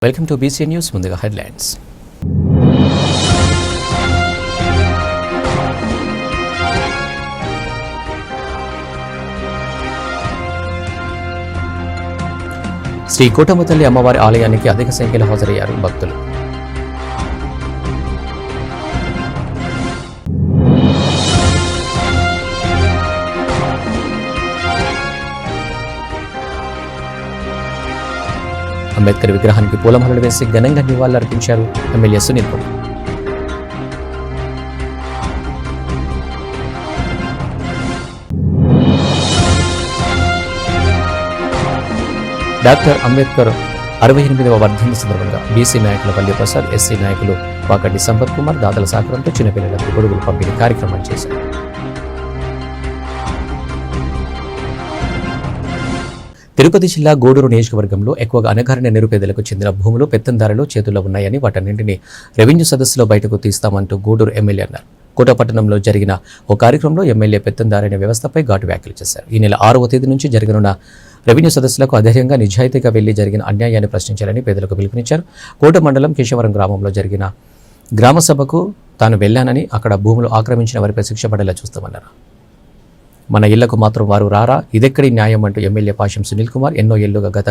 Welcome to BC news. ముందుగా headlines. Shri Kotamma తల్లి అమ్మవారి ఆలయానికి అధిక సంఖ్యలో హాజరయ్యారు భక్తులు. అంబేద్కర్ విగ్రహానికి పూలమాలలు వేసి ఘనంగా నివాళులర్పించారు ఎమ్మెల్యే సునీల్ కుమార్. డాక్టర్ అంబేద్కర్ 68వ వర్ధంతి సందర్భంగా బీసీ నాయకుల వల్లి ప్రసాద్, ఎస్సీ నాయకులు వాకటి సంపత్ కుమార్ దాతల సహకారంతో చిన్నపిల్లలకు గొడుగులు పంపిణీ కార్యక్రమం చేశారు. తిరుపతి జిల్లా గూడూరు నియోజకవర్గంలో ఎక్కువగా అణగారిన నిరుపేదలకు చెందిన భూములు పెత్తందారులు చేతుల్లో ఉన్నాయని వాటన్నింటినీ రెవెన్యూ సదస్సులో బయటకు తీస్తామంటూ గూడూరు ఎమ్మెల్యే అన్నారు. కోటపట్టణంలో జరిగిన ఓ కార్యక్రమంలో ఎమ్మెల్యే పెత్తందారైన వ్యవస్థపై ఘాటు వ్యాఖ్యలు చేశారు. ఈ నెల 6వ తేదీ నుంచి జరగనున్న రెవెన్యూ సదస్సులకు అధైర్యంగా నిజాయితీగా వెళ్లి జరిగిన అన్యాయాన్ని ప్రశ్నించాలని పేదలకు పిలుపునిచ్చారు. కోట మండలం కేశవరం గ్రామంలో జరిగిన గ్రామ సభకు తాను వెళ్లానని, అక్కడ భూములు ఆక్రమించిన వారిపై శిక్ష పడేలా చూస్తామన్నారు. మన ఇళ్లకు మాత్రం వారు రారా, ఇదెక్కడి న్యాయం అంటూ ఎమ్మెల్యే పాశం సునీల్ కుమార్ ఎన్నో ఏళ్లుగా గత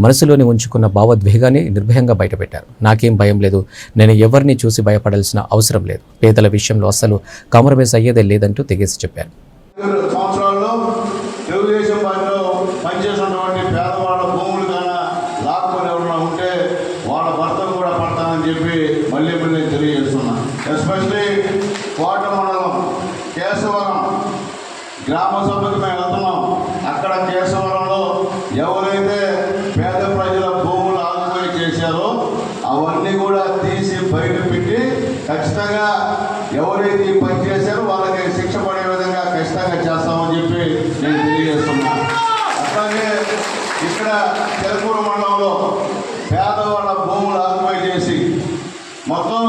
మనసులోని ఉంచుకున్న భావోద్వేగాన్ని నిర్భయంగా బయటపెట్టారు. నాకేం భయం లేదు, నేను ఎవరిని చూసి భయపడాల్సిన అవసరం లేదు, పేదల విషయంలో అస్సలు కాంప్రమైజ్ అయ్యేదే లేదంటూ తెగేసి చెప్పారు. గ్రామ సభకు మేము వెళ్తున్నాం. అక్కడ కేశవరంలో ఎవరైతే పేద ప్రజల భూములు ఆక్రమణ చేశారో అవన్నీ కూడా తీసి బయట పెట్టి ఖచ్చితంగా ఎవరైతే ఈ పని చేశారో వాళ్ళకి శిక్ష పడే విధంగా ఖచ్చితంగా చేస్తామని చెప్పి నేను తెలియజేస్తున్నాను. అట్లాగే ఇక్కడ తెలకూరు మండలంలో పేదవాళ్ళ భూములు ఆక్రమణ చేసి మొత్తం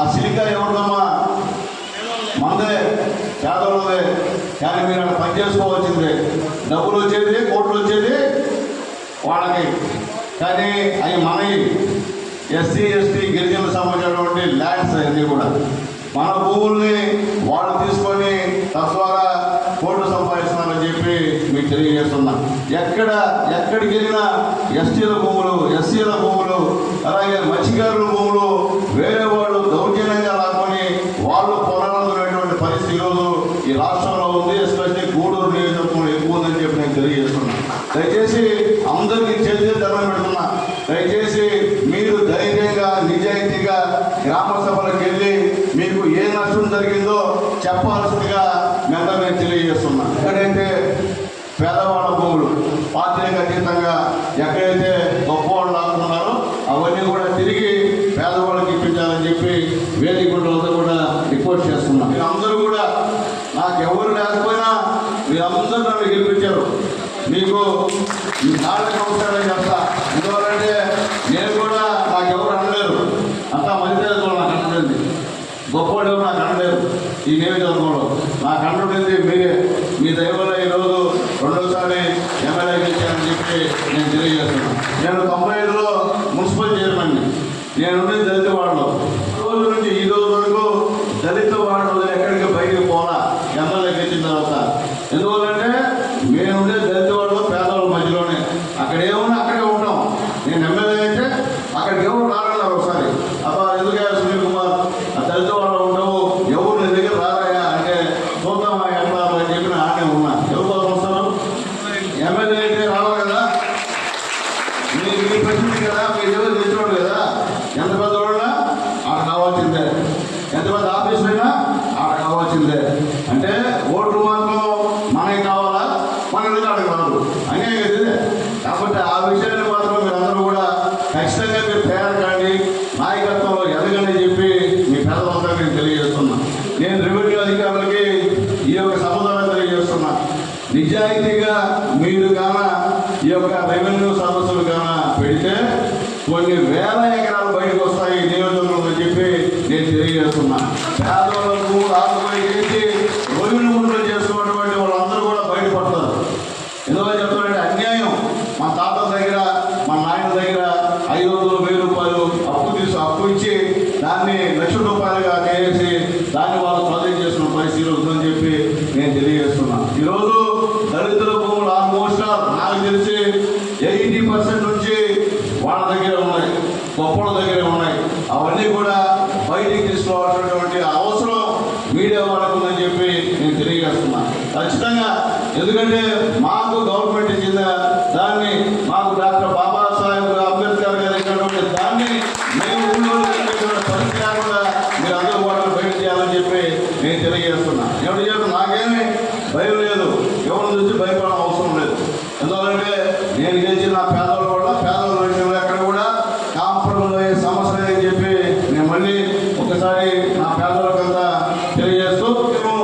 ఆ సిలికా ఎవరిదమ్మా మందే పేదవాళ్ళదే, కానీ మీరు అక్కడ పని చేసుకోవాల్సిందే. డబ్బులు వచ్చేది, కోట్లు వచ్చేది వాళ్ళకి, కానీ అవి మనవి ఎస్సీ ఎస్టీ గిరిజనులకు సంబంధించినటువంటి ల్యాండ్స్ అన్నీ కూడా మన భూముల్ని వాళ్ళు తీసుకొని తద్వారా కోట్లు సంపాదిస్తున్నారని చెప్పి మీకు తెలియజేస్తున్నా. ఎక్కడికి వెళ్ళినా ఎస్టీల భూములు, ఎస్సీల భూములు, అలాగే మత్స్యకారుల భూములు వేరే వాళ్ళు దౌర్జన్యంగా రాకొని వాళ్ళు పొలాలనుకునేటువంటి పరిస్థితి ఈరోజు ఈ రాష్ట్రంలో ఉంది. ఎస్పెషల్లీ గూడూరు నియోజకవర్గంలో ఎక్కువ ఉందని చెప్పి నేను తెలియజేస్తున్నా. దయచేసి అందరికీ చేసి దండం పెడుతున్నా. దయచేసి మీరు ధైర్యంగా నిజాయితీగా గ్రామ సభలకు వెళ్ళి మీకు ఏ నష్టం జరిగిందో చెప్పాల్సిందిగా మేము తెలియజేస్తున్నా. ఎక్కడైతే పేదవాళ్ళ భూములు పార్టీలకు అతీతంగా ఎక్కడైతే గొప్పవాళ్ళు ఆడుతున్నారో అవన్నీ కూడా తిరిగి పేదవాళ్ళకి ఇప్పించాలని చెప్పి వేదికలంతా కూడా రిపోర్ట్ చేస్తున్నాం. మీరందరూ కూడా నాకు ఎవరు లేకపోయినా మీరందరూ నన్ను గెలిపించారు. మీకు ఈ నాలుగు సంవత్సరాలు చెప్తా. ఎందువల్లంటే నేను కూడా నాకు ఎవరు అనలేరు, అంతా మంచి నాకు అనలేదు, గొప్పవాడు ఎవరు నాకు అనలేరు. ఈ నియోజకవర్గంలో నాకు అంటుండేది మీరే. మీ దైవంలో ఈరోజు రెండోసారి ఎమ్మెల్యే గెలిచానని చెప్పి నేను తెలియజేస్తున్నాను. నేను 95లో మున్సిపల్ చైర్మన్. నేనుండే దళిత వాడలో రోజు నుంచి ఈ రోజు వరకు దళిత వాడలో ఎక్కడికి బయటకు పోలా ఎమ్మెల్యే గెలిచిన తర్వాత. ఎందువల్లంటే మేముండే దళిత వాడలో పేదవాళ్ళ మధ్యలోనే, అక్కడ ఏమన్నా అక్కడే ఉంటాం. నేను ఎమ్మెల్యే అయితే అక్కడికి ఎవరు రారన్నారు. ఒకసారి అబ్బా ఎందుకు సునీల్ కుమార్ ఆ దళిత వాళ్ళు ఉండవు, ఎవరు నీ దగ్గర రారాయా అంటే చూద్దామా ఎట్లా అని చెప్పిన ఆడే ఉన్నా. ఎవరి కోసం వస్తారు? ఎమ్మెల్యే అయితే రావాలి కదా, మీ ప్రశ్న కదా, మీరు ఎవరు తెచ్చుకోండి కదా. ఎంత పెద్ద వాళ్ళ ఆడ కావాల్సిందే, ఎంత పెద్ద ఆఫీసులు అయినా ఆడ కావాల్సిందే. అంటే ఓట్లు మాత్రం మనకి కావాలా, మన ఆడకి రాదు, అన్యాయం కదా. కాబట్టి ఆ విషయాన్ని మాత్రం మీరందరూ కూడా ఖచ్చితంగా మీరు తయారు నాయకత్వంలో ఎదగని చెప్పి మీ పేదలందరూ నేను తెలియజేస్తున్నా. నేను రెవెన్యూ అధికారులకి ఈ యొక్క సమాధానం తెలియజేస్తున్నా. నిజాయితీగా మీరు కాన ఈ యొక్క రెవెన్యూ సదస్సులు కాన పెడితే కొన్ని వేల ఎకరాలు బయటకు వస్తాయి ఈ నియోజకవర్గంలో చెప్పి నేను తెలియజేస్తున్నా. పేదవాళ్ళకు ఆత్మహత్య చేసి రెవెన్యూ గుంటలు చేసుకున్నటువంటి వాళ్ళందరూ కూడా బయటపడతారు. ఎందువల్ల చెప్తారంటే అన్యాయం. మా తాతల దగ్గర, మా నాయన దగ్గర 500,000 ఎందుకంటే మాకు గవర్నమెంట్ ఇచ్చిన దాన్ని, మాకు డాక్టర్ బాబాసాహెబ్ అంబేద్కర్ గారు ఇచ్చినటువంటి దాన్ని మేము ఊళ్ళో పరిస్థితి లేకుండా మీరు అందరూ వాటిని బయట చేయాలని చెప్పి నేను తెలియజేస్తున్నాను. ఎవరు చేస్తున్నా నాకేమీ భయం లేదు, ఎవరిని చూసి భయపడడం అవసరం లేదు. ఎందుకంటే నేను చేసిన నా పేదవాళ్ళు కూడా పేదవాళ్ళ విషయంలో ఎక్కడ కూడా కాంప్రమైజ్ అయ్యే సమస్య లేదని చెప్పి నేను మళ్ళీ ఒకసారి నా పేదవాళ్ళకంతా తెలియజేస్తూ మేము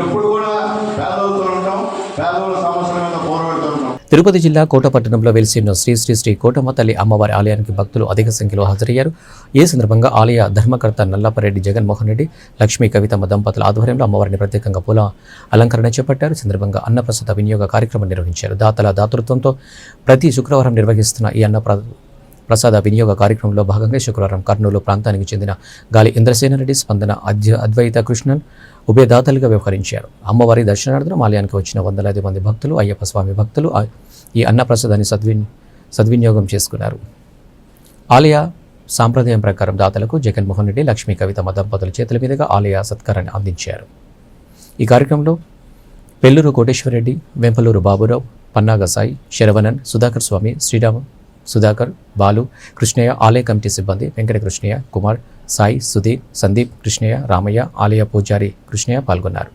ఎప్పుడు కూడా పేదవాళ్ళతో ఉంటాం, పేదవాళ్ళ సమస్యల మీద పోరాడుతూ ఉంటాం. తిరుపతి జిల్లా కోటపట్టణంలో వెలిసి ఉన్న శ్రీ శ్రీ శ్రీ కోటమ్మ తల్లి అమ్మవారి ఆలయానికి భక్తులు అధిక సంఖ్యలో హాజరయ్యారు. ఈ సందర్భంగా ఆలయ ధర్మకర్త నల్లపరెడ్డి జగన్మోహన్ రెడ్డి, లక్ష్మీ కవితమ్మ దంపతుల ఆధ్వర్యంలో అమ్మవారిని ప్రత్యేకంగా పూల అలంకరణ చేపట్టారు. ఈ సందర్భంగా అన్నప్రసాద వినియోగ కార్యక్రమం నిర్వహించారు. దాతల దాతృత్వంతో ప్రతి శుక్రవారం నిర్వహిస్తున్న ఈ ప్రసాద వినియోగ కార్యక్రమంలో భాగంగా శుక్రవారం కర్నూలు ప్రాంతానికి చెందిన గాలి ఇంద్రసేనారెడ్డి, స్పందన అద్వైత కృష్ణన్ ఉభయదాతలుగా వ్యవహరించారు. అమ్మవారి దర్శనార్థం ఆలయానికి వచ్చిన వందలాది మంది భక్తులు, అయ్యప్ప స్వామి భక్తులు ఈ అన్నప్రసాదాన్ని సద్వినియోగం చేసుకున్నారు. ఆలయ సాంప్రదాయం ప్రకారం దాతలకు జగన్మోహన్ రెడ్డి, లక్ష్మీ కవితమ్మ దంపతుల చేతుల మీదుగా ఆలయ సత్కారాన్ని అందించారు. ఈ కార్యక్రమంలో పెల్లూరు కోటేశ్వరరెడ్డి, వెంపలూరు బాబురావు, పన్నాగ సాయి, శరవణన్, సుధాకర్ స్వామి, శ్రీరామ్, సుధాకర్, బాలు, కృష్ణయ్య, ఆలయ కమిటీ సిబ్బంది వెంకట కృష్ణయ్య, కుమార్, సాయి, సుధీర్, సందీప్, కృష్ణయ్య, రామయ్య, ఆలయ పూజారి కృష్ణయ్య పాల్గొన్నారు.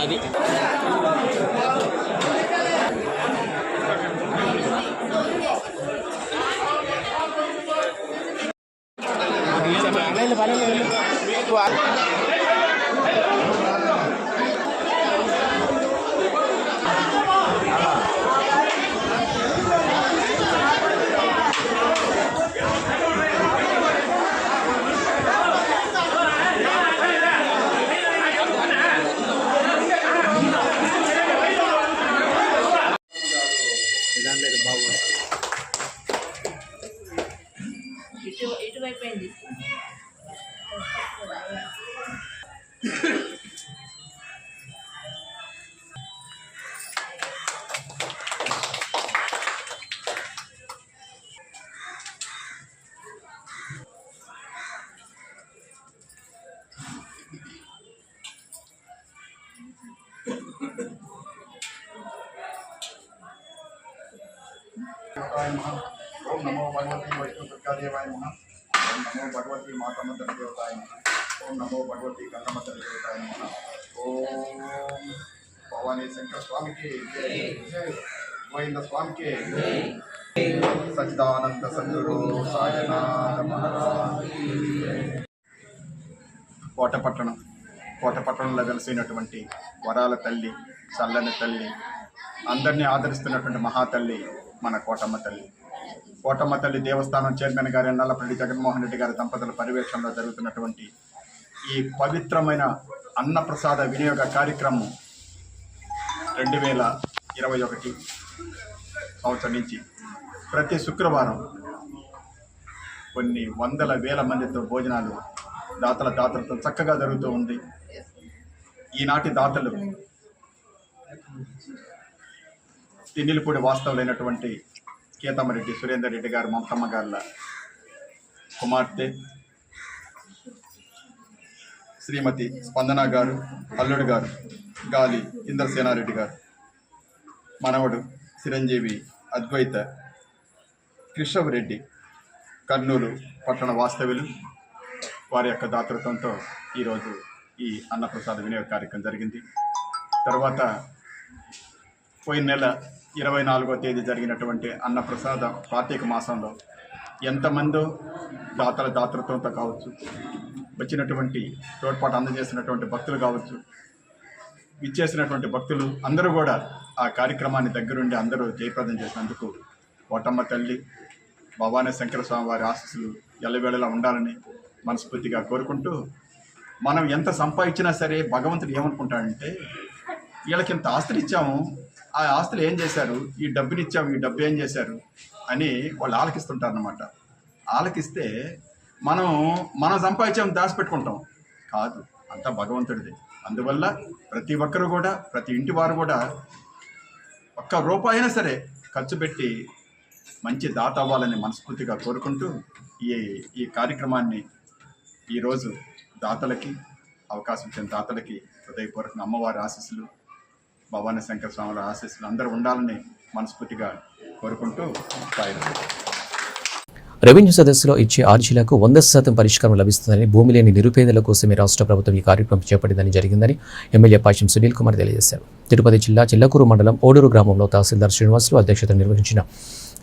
అది ఓం నమో భగవతి వైష్ణవ దుర్గాదేవాయ నమః. ఓం నమో భగవతి మాతమ్మ తల్లి దేవతాయ నమః. ఓం నమో భగవతి గంగమ్మ తల్లి దేవతాయ నమః. ఓం భవానీ శంకర స్వామికి జై. గోవింద స్వామికి జై. సచ్చిదానంద సద్గురు సాయినాథ మహారాజ్. కోటపట్టణంలో వెలిసినటువంటి వరాల తల్లి, చల్లని తల్లి, అందరినీ ఆదరిస్తున్నటువంటి మహాతల్లి మన కోటమ్మ తల్లి. కోటమ్మ తల్లి దేవస్థానం చైర్మన్ గారి నల్లపల్లి జగన్మోహన్ రెడ్డి గారి దంపతుల పర్యవేక్షణలో జరుగుతున్నటువంటి ఈ పవిత్రమైన అన్నప్రసాద వినియోగ కార్యక్రమం 2021 సంవత్సరం నుంచి ప్రతి శుక్రవారం కొన్ని వందల వేల మందితో భోజనాలు దాతలతో చక్కగా జరుగుతూ ఉంది. ఈనాటి దాతలు తిన్నిలపూడి వాస్తవులైనటువంటి కేతమ్మరెడ్డి సురేందర్ రెడ్డి గారు, మమతమ్మ గారుల కుమార్తె శ్రీమతి స్పందన గారు, అల్లుడు గారు గాలి ఇంద్రసేనారెడ్డి గారు, మనవడు చిరంజీవి అద్వైత కృష్ణవరెడ్డి కర్నూలు పట్టణ వాస్తవ్యులు వారి యొక్క దాతృత్వంతో ఈరోజు ఈ అన్నప్రసాద వినియోగ కార్యక్రమం జరిగింది. తర్వాత పోయిన నెల 24వ తేదీ జరిగినటువంటి అన్నప్రసాద కార్తీక మాసంలో ఎంతమందో దాతృత్వంతో కావచ్చు, వచ్చినటువంటి తోడ్పాటు అందజేసినటువంటి భక్తులు కావచ్చు, ఇచ్చేసినటువంటి భక్తులు అందరూ కూడా ఆ కార్యక్రమాన్ని దగ్గరుండి అందరూ జయప్రదం చేసినందుకు కోటమ్మ తల్లి, భవానీ శంకర స్వామి వారి ఆశీస్సులు ఎల్లవేళలా ఉండాలని మనస్ఫూర్తిగా కోరుకుంటూ, మనం ఎంత సంపాదించినా సరే భగవంతుడు ఏమనుకుంటాడంటే, వీళ్ళకి ఇంత ఆస్తులు ఇచ్చాము, ఆ ఆస్తులు ఏం చేశారు, ఈ డబ్బుని ఇచ్చాము, ఈ డబ్బు ఏం చేశారు అని వాళ్ళు ఆలకిస్తుంటారన్నమాట. ఆలకిస్తే మనం సంపాదించాము దాచిపెట్టుకుంటాం కాదు, అంతా భగవంతుడిది. అందువల్ల ప్రతి ఒక్కరు కూడా, ప్రతి ఇంటి వారు కూడా ఒక్క రూపాయి అయినా సరే ఖర్చు పెట్టి మంచి దాత అవ్వాలని మనస్ఫూర్తిగా కోరుకుంటూ ఈ కార్యక్రమాన్ని ఈరోజు దాతలకి అవకాశం ఇచ్చిన దాతలకి హృదయపూర్వక అమ్మవారి ఆశీస్సులు, భవానీ శంకర స్వాముల ఆశీస్సులు అందరూ ఉండాలని మనస్ఫూర్తిగా కోరుకుంటూ రెవెన్యూ సదస్సులో ఇచ్చే అర్జీలకు 100% పరిష్కారం లభిస్తుందని, భూమి లేని నిరుపేదల కోసమే రాష్ట్ర ప్రభుత్వం ఈ కార్యక్రమం చేపట్టిందని జరిగిందని ఎమ్మెల్యే పాశం సునీల్ కుమార్ తెలియజేశారు. తిరుపతి జిల్లా చిల్లకూరు మండలం ఓడూరు గ్రామంలో తహసీల్దార్ శ్రీనివాసులు అధ్యక్షతన నిర్వహించిన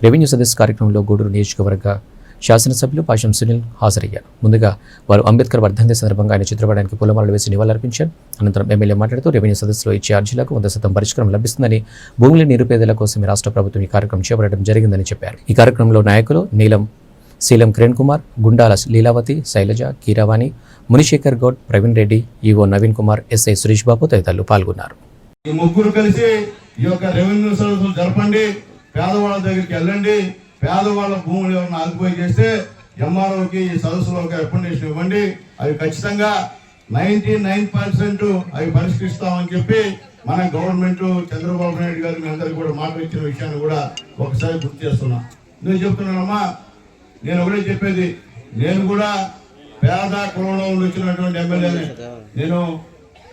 రెవెన్యూ సదస్సు కార్యక్రమంలో గూడూరు నియోజకవర్గ శాసనసభ్యులు పాశం సునీల్ హాజరయ్యారు. ముందుగా వారు అంబేద్కర్ వర్ధంతి సందర్భంగా ఆయన చిత్రపటానికి పూలమాలలు వేసి నివాళులర్పించారు. అనంతరం ఎమ్మెల్యే మాట్లాడుతూ రెవెన్యూ సదస్సులో ఇచ్చే అర్జీలకు 100% పరిష్కారం లభిస్తుందని, భూముల నిరుపేదల కోసమే రాష్ట్ర ప్రభుత్వం ఈ కార్యక్రమం చేపట్టడం జరిగిందని చెప్పారు. ఈ కార్యక్రమంలో నాయకులు నీలం శీలం కిరణ్ కుమార్, గుండాల లీలావతి, శైలజ, కీరవాణి, మునిశేఖర్ గౌడ్, ప్రవీణ్ రెడ్డి, ఈవో నవీన్ కుమార్, ఎస్ఐ సురేష్ బాబు తదితరులు పాల్గొన్నారు. ఈ ముగ్గురు కలిసి ఈ యొక్క రెవెన్యూ సదస్సులు జరపండి, పేదవాళ్ళ దగ్గరికి వెళ్ళండి, పేదవాళ్ళ భూములు ఏమైనా ఆగిపోయి చేస్తే ఎంఆర్ఓకి ఈ సదస్సులో ఒక రికమెండేషన్ ఇవ్వండి. అవి ఖచ్చితంగా 99% అవి పరిష్కరిస్తామని చెప్పి మన గవర్నమెంట్ చంద్రబాబు నాయుడు గారు మీ అందరికి కూడా మాట ఇచ్చిన విషయాన్ని కూడా ఒకసారి గుర్తు చేస్తున్నా. నేను చెప్తున్నానమ్మా, నేను ఒకటే చెప్పేది, నేను కూడా పేద కులంలో వచ్చినటువంటి ఎమ్మెల్యేనే, నేను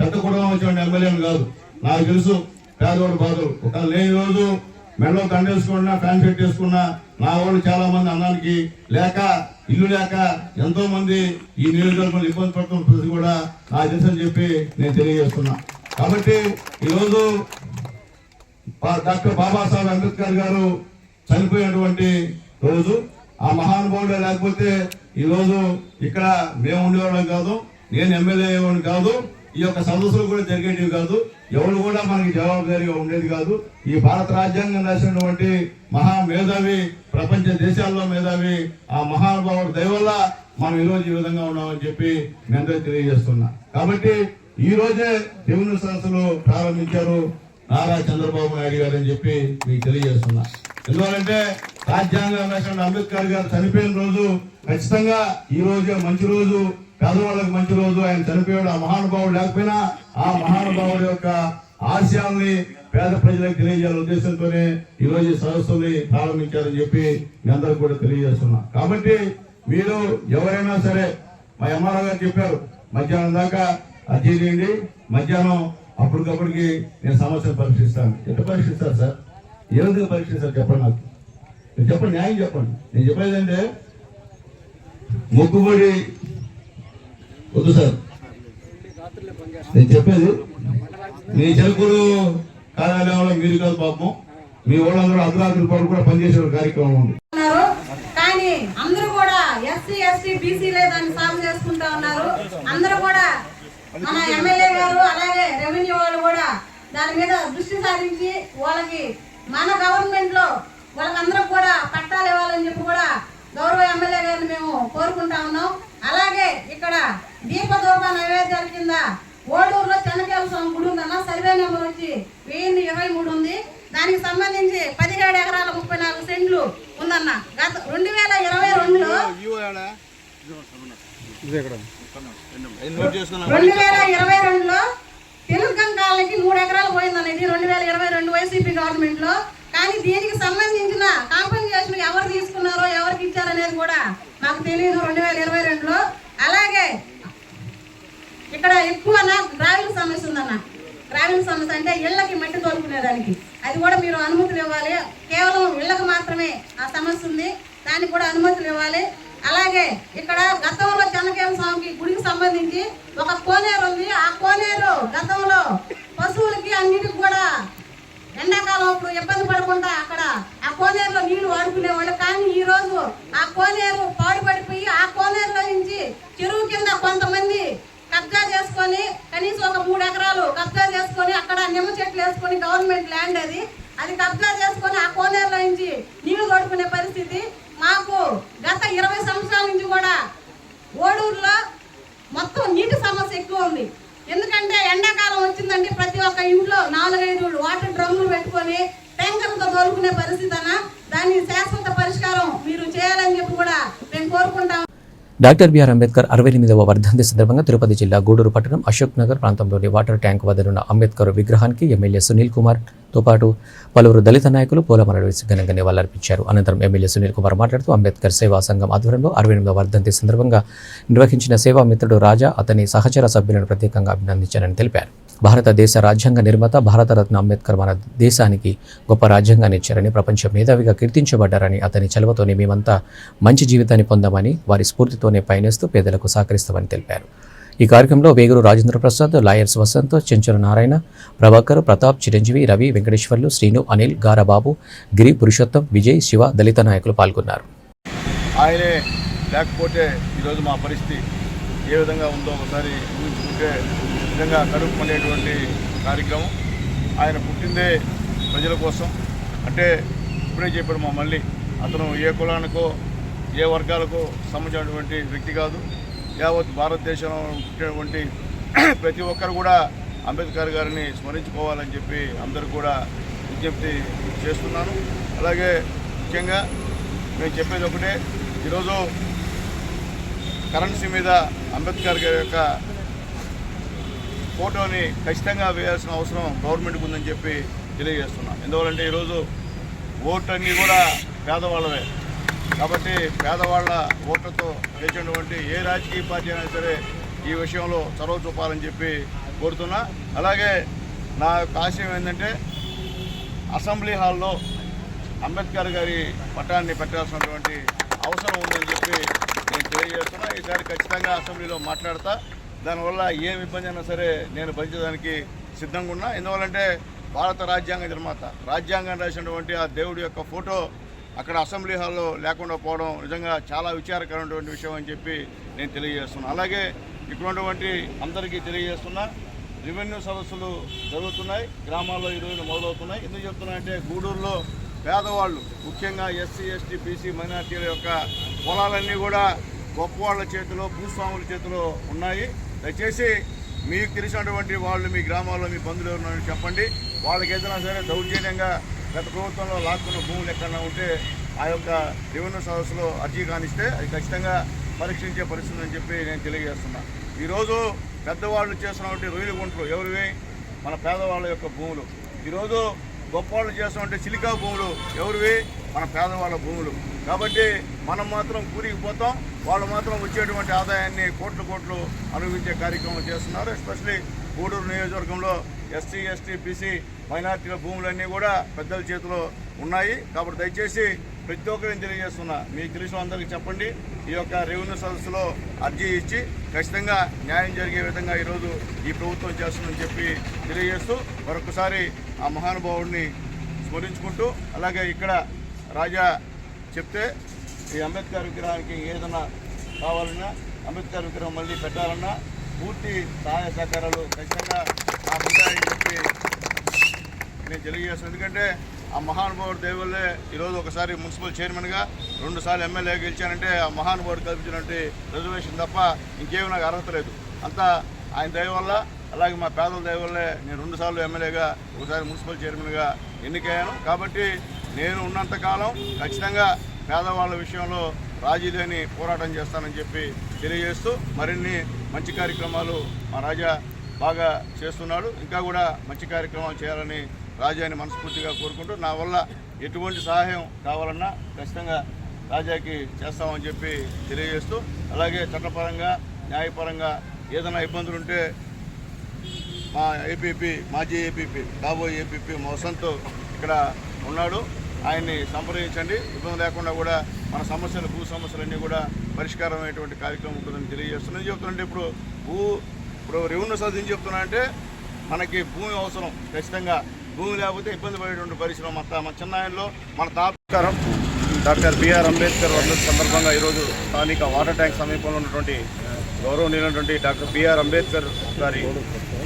పెద్ద కుటుంబం వచ్చిన ఎమ్మెల్యేని కాదు. నాకు తెలుసు పేదవాడు బాధలు. ఒక లేని రోజు మెడలో దండేసుకున్నా, ఫ్యాన్ సెట్ వేసుకున్నా, నా వాళ్ళు చాలా మంది అన్నానికి లేక, ఇల్లు లేక ఎంతో మంది ఈ నియోజకవర్గంలో ఇబ్బంది పడుతున్న ప్రతి కూడా నా తెలుసు అని చెప్పి నేను తెలియజేస్తున్నా. కాబట్టి ఈరోజు డాక్టర్ బాబాసాహెబ్ అంబేద్కర్ గారు చనిపోయినటువంటి రోజు, ఆ మహానుభావుడే లేకపోతే ఈరోజు ఇక్కడ మేము ఉండేవాళ్ళం కాదు, నేను ఎమ్మెల్యే అయ్యేవాడిని కాదు, ఈ యొక్క సదస్సులు కూడా జరిగేటివి కాదు, ఎవరు కూడా మనకి జవాబుదారీగా ఉండేది కాదు. ఈ భారత రాజ్యాంగం రాసినటువంటి మహా మేధావి, ప్రపంచ దేశాల్లో మేధావి, ఆ మహానుభావుడు దయ వల్ల మనం ఈరోజు ఈ విధంగా ఉన్నామని చెప్పి మీ అందరికీ తెలియజేస్తున్నా. కాబట్టి ఈ రోజే రెవెన్యూ సదస్సులు ప్రారంభించారు నారా చంద్రబాబు నాయుడు గారు అని చెప్పి మీకు తెలియజేస్తున్నా. ఎందుకంటే రాజ్యాంగం రాసిన అంబేద్కర్ గారు చనిపోయిన రోజు ఖచ్చితంగా ఈ రోజే మంచి రోజు, పేదవాళ్ళకి మంచి రోజు. ఆయన చనిపోయాడు, ఆ మహానుభావుడు లేకపోయినా ఆ మహానుభావుడి యొక్క ఆశయాల్ని పేద ప్రజలకు తెలియజేయాలనే ఉద్దేశంతోనే ఈ రోజు ఈ సదస్సుని ప్రారంభించారని చెప్పి మీ అందరికి కూడా తెలియజేస్తున్నా. కాబట్టి మీరు ఎవరైనా సరే, మా ఎంఆర్ఓ గారు చెప్పారు, మధ్యాహ్నం దాకా అర్జీ చేయండి, మధ్యాహ్నం అప్పటికప్పటికి నేను సమస్యను పరీక్షిస్తాను. ఎట్లా పరీక్షిస్తారు సార్? ఏ విధంగా పరీక్షిస్తారు చెప్పండి నాకు. చెప్పండి, న్యాయం చెప్పండి. నేను చెప్పేది అంటే మొక్కుబడి వద్దు సార్. నేను చెప్పేది మీ చెరుకులు కార్యాలయంలో మీరు కాదు పాపం, మీ వాళ్ళందరూ అర్ధరాత్రి పాటు కూడా పనిచేసే కార్యక్రమం ఉంది. కానీ అందరూ కూడా ఎస్సీ ఎస్టీ బీసీలే దాన్ని సాగు చేసుకుంటా ఉన్నారు. అందరూ కూడా మన ఎమ్మెల్యే గారు అలాగే రెవెన్యూ వాళ్ళు కూడా దాని మీద దృష్టి సారించి వాళ్ళకి మన గవర్నమెంట్ లో వాళ్ళకందరూ కూడా పట్టాలు ఇవ్వాలని చెప్పి కూడా గౌరవ ఎమ్మెల్యే గారిని మేము కోరుకుంటా ఉన్నాం. అలాగే ఇక్కడ దీపదూప నైవేద్యాల కింద ఓడూరులో చెన్నకేల స్వామి గుడి ఉందన్న, సర్వే నెంబర్ వచ్చి 1023 ఉంది. దానికి సంబంధించి 17 ఎకరాల 34 సెంట్లు ఉందన్న. గత 2022లో 2022లో తెలుగం కాలనీకి 3 ఎకరాలు పోయిందన్న. ఇది 2022 వైసీపీ గవర్నమెంట్ లో. కానీ దీనికి సంబంధించిన కాంపెన్సేషన్ ఎవరు తీసుకున్నారో ఎవరికి ఇచ్చారనేది కూడా మాకు తెలియదు 2022లో. అలాగే ఇక్కడ ఎక్కువ గ్రావెల్ సమస్య ఉందన్న. గ్రావెల్ సమస్య అంటే ఇళ్లకి మట్టి తోలుకునేదానికి, అది కూడా మీరు అనుమతులు ఇవ్వాలి. కేవలం ఇళ్లకు మాత్రమే ఆ సమస్య ఉంది, దానికి కూడా అనుమతులు ఇవ్వాలి. అలాగే ఇక్కడ గతంలో చెన్నకేల స్వామికి గుడికి సంబంధించి ఒక కోనేరు ఉంది. ఆ కోనేరు గతంలో పశువులకి అన్నిటికి కూడా ఎండాకాలం అప్పుడు ఇబ్బంది పడకుండా అక్కడ ఆ కోనేరులో నీళ్లు వాడుకునేవాళ్ళు. కానీ ఈ రోజు ఆ కోనేరు పాడుపడిపోయి ఆ కోనేరులో నుంచి చెరువు కింద కొంతమంది కబ్జా చేసుకొని కనీసం ఒక 3 ఎకరాలు కబ్జా చేసుకొని అక్కడ నిమ్మ చెట్లు వేసుకొని గవర్నమెంట్ ల్యాండ్ అది కబ్జా చేసుకొని ఆ కోనేరులో నుంచి నీళ్లు తోడుకునే పరిస్థితి. మాకు గత 20 సంవత్సరాల నుంచి కూడా ఓడూరులో మొత్తం నీటి సమస్య ఎక్కువ ఉంది. ఎందుకంటే ఎండాకాలం వచ్చిందంటే ప్రతి ఒక్క ఇంట్లో 4-5 వాటర్ డ్రమ్ములు పెట్టుకొని ట్యాంకర్లతో తోలుకునే పరిస్థితి అన్న. దాన్ని శాశ్వత పరిష్కారం మీరు చేయాలని చెప్పి కూడా మేము కోరుకుంటాం. డాక్టర్ బిఆర్ అంబేద్కర్ 68వ వర్ధంతి సందర్భంగా తిరుపతి జిల్లా గూడూరు పట్టణం అశోక్ నగర్ ప్రాంతంలోని వాటర్ ట్యాంక్ వద్దనున్న అంబేద్కర్ విగ్రహానికి ఎమ్మెల్యే సునీల్ కుమార్తో పాటు పలువురు దళిత నాయకులు పూలమాలలు వేసి ఘనంగా నివాళులర్పించారు. అనంతరం ఎమ్మెల్యే సునీల్ కుమార్ మాట్లాడుతూ అంబేద్కర్ సేవా సంఘం ఆధ్వర్యంలో 68వ వర్ధంతి సందర్భంగా నిర్వహించిన సేవా మిత్రుడు రాజా అతని సహచర సభ్యులను ప్రత్యేకంగా అభినందించారని తెలిపారు. భారతదేశ రాజ్యాంగ నిర్మాత భారతరత్న అంబేద్కర్ మన దేశానికి గొప్ప రాజ్యాంగాన్ని ఇచ్చారని, ప్రపంచ మేధావిగా కీర్తించబడ్డారని, అతని చలవతోనే మేమంతా మంచి జీవితాన్ని పొందామని, వారి స్ఫూర్తితోనే పయనిస్తూ పేదలకు సహకరిస్తామని తెలిపారు. ఈ కార్యక్రమంలో వేగూరు రాజేంద్ర ప్రసాద్, లాయర్స్ వసంత్, చెంచుల నారాయణ, ప్రభాకర్, ప్రతాప్, చిరంజీవి, రవి, వెంకటేశ్వర్లు, శ్రీను, అనిల్, గారాబాబు, గిరి, పురుషోత్తం, విజయ్, శివ దళిత నాయకులు పాల్గొన్నారు. ఆయనే లేకపోతే ఈరోజు మా పరిస్థితి ఏ విధంగా ఉందో ఒకసారి ఊహించుకుంటే నిజంగా కడుపు పడేటువంటి కార్యక్రమం. ఆయన పుట్టిందే ప్రజల కోసం. అంటే ఇప్పుడే చెప్పాడు మా మళ్ళీ, అతను ఏ కులానికో ఏ వర్గాలకో సంబంధించినటువంటి వ్యక్తి కాదు. యావత్ భారతదేశంలో పుట్టినటువంటి ప్రతి ఒక్కరు కూడా అంబేద్కర్ గారిని స్మరించుకోవాలని చెప్పి అందరూ కూడా విజ్ఞప్తి చేస్తున్నాను. అలాగే ముఖ్యంగా మేము చెప్పేది ఒకటే, ఈరోజు కరెన్సీ మీద అంబేద్కర్ గారి యొక్క ఫోటోని ఖచ్చితంగా వేయాల్సిన అవసరం గవర్నమెంట్కి ఉందని చెప్పి తెలియజేస్తున్నాం. ఎందువల్లంటే ఈరోజు ఓటు అన్నీ కూడా పేదవాళ్ళవే కాబట్టి పేదవాళ్ళ ఓట్లతో గెలిచినటువంటి ఏ రాజకీయ పార్టీ అయినా సరే ఈ విషయంలో చొరవ చూపాలని చెప్పి కోరుతున్నా. అలాగే నా యొక్క ఆశయం ఏంటంటే అసెంబ్లీ హాల్లో అంబేద్కర్ గారి పటాన్ని పెట్టాల్సినటువంటి అవసరం ఉందని చెప్పి నేను తెలియజేస్తున్నా. ఈసారి ఖచ్చితంగా అసెంబ్లీలో మాట్లాడతా. దానివల్ల ఏమి ఇబ్బంది అయినా సరే నేను భరించడానికి సిద్ధంగా ఉన్నా. ఎందువల్లంటే భారత రాజ్యాంగ నిర్మాత రాజ్యాంగం రాసినటువంటి ఆ దేవుడి యొక్క ఫోటో అక్కడ అసెంబ్లీ హాల్లో లేకుండా పోవడం నిజంగా చాలా విచారకరమైనటువంటి విషయం అని చెప్పి నేను తెలియజేస్తున్నా. అలాగే ఇక్కడున్నటువంటి అందరికీ తెలియజేస్తున్నా, రెవెన్యూ సదస్సులు జరుగుతున్నాయి, గ్రామాల్లో ఈరోజు మొదలవుతున్నాయి. ఎందుకు చెప్తున్నాయంటే గూడూరులో పేదవాళ్ళు ముఖ్యంగా ఎస్సీ ఎస్టీ బీసీ మైనార్టీల యొక్క పొలాలన్నీ కూడా గొప్ప వాళ్ళ చేతిలో భూస్వాముల చేతిలో ఉన్నాయి. దయచేసి మీకు తెలిసినటువంటి వాళ్ళు మీ గ్రామాల్లో మీ బంధువులు ఎవరున్నారని చెప్పండి. వాళ్ళకి ఏదైనా సరే దౌర్జన్యంగా గత ప్రభుత్వంలో లాక్కున్న భూములు ఎక్కడన్నా ఉంటే ఆ యొక్క రెవెన్యూ సదస్సులో అర్జీ కానిస్తే అది ఖచ్చితంగా పరీక్షించే పరిస్థితి అని చెప్పి నేను తెలియజేస్తున్నా. ఈరోజు పెద్దవాళ్ళు చేస్తున్నటువంటి రొయ్యల గుంటలు ఎవరివి? మన పేదవాళ్ళ యొక్క భూములు. ఈరోజు గొప్పవాళ్ళు చేస్తున్నటువంటి చిలికా భూములు ఎవరివి? మన పేదవాళ్ళ భూములు. కాబట్టి మనం మాత్రం కూలికి పోతాం, వాళ్ళు మాత్రం వచ్చేటువంటి ఆదాయాన్ని కోట్లు అనుభవించే కార్యక్రమం చేస్తున్నారు. ఎస్పెషలీ గూడూరు నియోజకవర్గంలో ఎస్సీ ఎస్టీ బీసీ మైనార్టీల భూములన్నీ కూడా పెద్దల చేతిలో ఉన్నాయి. కాబట్టి దయచేసి ప్రతి ఒక్కరిని తెలియజేస్తున్నా, మీకు తెలిసిన అందరికీ చెప్పండి. ఈ యొక్క రెవెన్యూ సదస్సులో అర్జీ ఇచ్చి ఖచ్చితంగా న్యాయం జరిగే విధంగా ఈరోజు ఈ ప్రభుత్వం చేస్తుందని చెప్పి తెలియజేస్తూ మరొకసారి ఆ మహానుభావుడిని స్మరించుకుంటూ, అలాగే ఇక్కడ రాజా చెప్తే ఈ అంబేద్కర్ విగ్రహానికి ఏదైనా కావాలన్నా, అంబేద్కర్ విగ్రహం మళ్ళీ పెట్టాలన్నా పూర్తి సహాయ సహకారాలు ఖచ్చితంగా నాకు ఉంటాయని చెప్పి నేను తెలియజేస్తాను. ఎందుకంటే ఆ మహానుభావుడు దయవల్లే ఈరోజు ఒకసారి మున్సిపల్ చైర్మన్గా 2 సార్లు ఎమ్మెల్యే గెలిచానంటే ఆ మహానుభావుడు కల్పించినట్టు రిజర్వేషన్ తప్ప ఇంకేమీ నాకు అర్హత లేదు. అంతా ఆయన దయ వల్ల, అలాగే మా పేదల దయ వల్లే నేను 2 సార్లు ఎమ్మెల్యేగా, ఒకసారి మున్సిపల్ చైర్మన్గా ఎన్నికయ్యాను. కాబట్టి నేను ఉన్నంతకాలం ఖచ్చితంగా పేదవాళ్ళ విషయంలో రాజీ లేని పోరాటం చేస్తానని చెప్పి తెలియజేస్తూ మరిన్ని మంచి కార్యక్రమాలు మా రాజా బాగా చేస్తున్నాడు. ఇంకా కూడా మంచి కార్యక్రమాలు చేయాలని రాజాని మనస్ఫూర్తిగా కోరుకుంటూ, నా వల్ల ఎటువంటి సహాయం కావాలన్నా ఖచ్చితంగా రాజాకి చేస్తామని చెప్పి తెలియజేస్తూ, అలాగే చట్టపరంగా న్యాయపరంగా ఏదైనా ఇబ్బందులు ఉంటే మా ఏపీపీ, మాజీ ఏపీపీ, కాబోయే ఏపీపీ వసంత్ ఇక్కడ ఉన్నాడు, ఆయన్ని సంప్రదించండి. ఇబ్బంది లేకుండా కూడా మన సమస్యలు, భూ సమస్యలన్నీ కూడా పరిష్కారం అయ్యేటువంటి కార్యక్రమం ఉంటుందని తెలియజేస్తున్నాను. చెప్తుంటే ఇప్పుడు రెవెన్యూ సదస్సు ఏం చెప్తున్నా అంటే మనకి భూమి అవసరం. ఖచ్చితంగా భూమి లేకపోతే ఇబ్బంది పడేటువంటి పరిశ్రమ అంతా మన చిన్నాయంలో మన తాపకారం డాక్టర్ బిఆర్ అంబేద్కర్ వర్ధంతి సందర్భంగా ఈరోజు స్థానిక వాటర్ ట్యాంక్ సమీపంలో ఉన్నటువంటి గౌరవనీయులైనటువంటి డాక్టర్ బిఆర్ అంబేద్కర్ గారి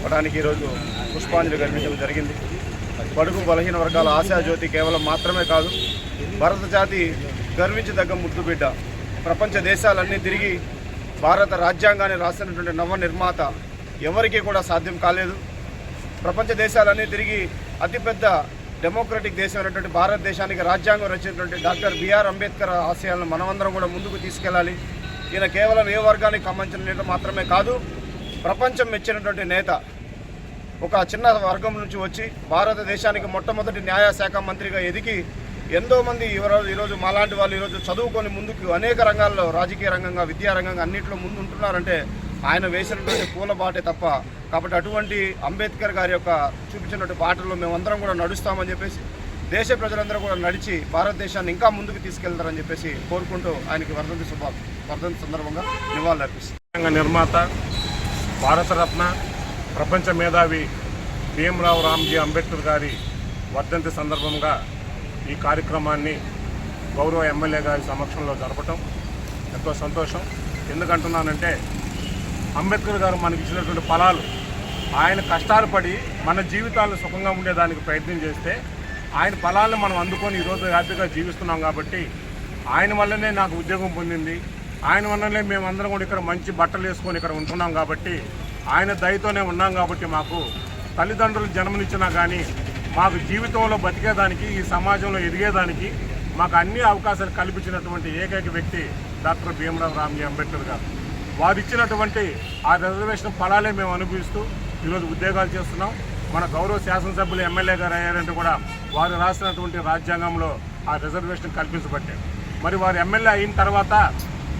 పటానికి ఈరోజు పుష్పాంజలి ఘటించడం జరిగింది. బడుగు బలహీన వర్గాల ఆశాజ్యోతి కేవలం మాత్రమే కాదు, భారత జాతి గర్వించదగ్గ ముద్దుబిడ్డ. ప్రపంచ దేశాలన్నీ తిరిగి భారత రాజ్యాంగాన్ని రాసినటువంటి నవ నిర్మాత. ఎవరికీ కూడా సాధ్యం కాలేదు. ప్రపంచ దేశాలన్నీ తిరిగి అతిపెద్ద డెమోక్రటిక్ దేశమైనటువంటి భారతదేశానికి రాజ్యాంగం రచించినటువంటి డాక్టర్ బిఆర్ అంబేద్కర్ ఆశయాలను మనమందరం కూడా ముందుకు తీసుకెళ్ళాలి. ఈయన కేవలం ఏ వర్గానికి సంబంధించిన నేత మాత్రమే కాదు, ప్రపంచం మెచ్చినటువంటి నేత. ఒక చిన్న వర్గం నుంచి వచ్చి భారతదేశానికి మొట్టమొదటి న్యాయశాఖ మంత్రిగా ఎదిగి ఎంతోమంది ఈరోజు మాలాంటి వాళ్ళు ఈరోజు చదువుకొని ముందుకు అనేక రంగాల్లో, రాజకీయ రంగంగా, విద్యారంగంగా అన్నింటిలో ముందు ఉంటున్నారంటే ఆయన వేసినటువంటి పూల బాటే తప్ప. కాబట్టి అటువంటి అంబేద్కర్ గారి యొక్క చూపించినటువంటి బాటల్లో మేమందరం కూడా నడుస్తామని చెప్పేసి, దేశ ప్రజలందరూ కూడా నడిచి భారతదేశాన్ని ఇంకా ముందుకు తీసుకెళ్తారని చెప్పేసి కోరుకుంటూ ఆయనకి వర్ధంతి సందర్భంగా నివాళులు అర్పిస్తాం. నిర్మాత, భారతరత్న, ప్రపంచ మేధావి భీమ్రావ్ రామ్జీ అంబేద్కర్ గారి వర్ధంతి సందర్భంగా ఈ కార్యక్రమాన్ని గౌరవ ఎమ్మెల్యే గారి సమక్షంలో జరపటం ఎంతో సంతోషం. ఎందుకంటున్నానంటే అంబేద్కర్ గారు మనకి ఇచ్చినటువంటి ఫలాలు, ఆయన కష్టాలు పడి మన జీవితాలను సుఖంగా ఉండేదానికి ప్రయత్నం చేస్తే ఆయన ఫలాలను మనం అందుకొని ఈరోజు హ్యాపీగా జీవిస్తున్నాం. కాబట్టి ఆయన వల్లనే నాకు ఉద్యోగం పొందింది, ఆయన వల్లనే మేమందరం కూడా ఇక్కడ మంచి బట్టలు వేసుకొని ఇక్కడ ఉంటున్నాం. కాబట్టి ఆయన దయతోనే ఉన్నాం. కాబట్టి మాకు తల్లిదండ్రులు జన్మనిచ్చినా కానీ మాకు జీవితంలో బతికేదానికి, ఈ సమాజంలో ఎదిగేదానికి మాకు అన్ని అవకాశాలు కల్పించినటువంటి ఏకైక వ్యక్తి డాక్టర్ భీమ్రావ్ రామ్జీ అంబేద్కర్ గారు. వారు ఇచ్చినటువంటి ఆ రిజర్వేషన్ ఫలాలే మేము అనుభవిస్తూ ఈరోజు ఉద్యోగాలు చేస్తున్నాం. మన గౌరవ శాసనసభ్యులు ఎమ్మెల్యే గారు అయ్యారంటే కూడా వారు రాసినటువంటి రాజ్యాంగంలో ఆ రిజర్వేషన్ కల్పించబట్టారు. మరి వారు ఎమ్మెల్యే అయిన తర్వాత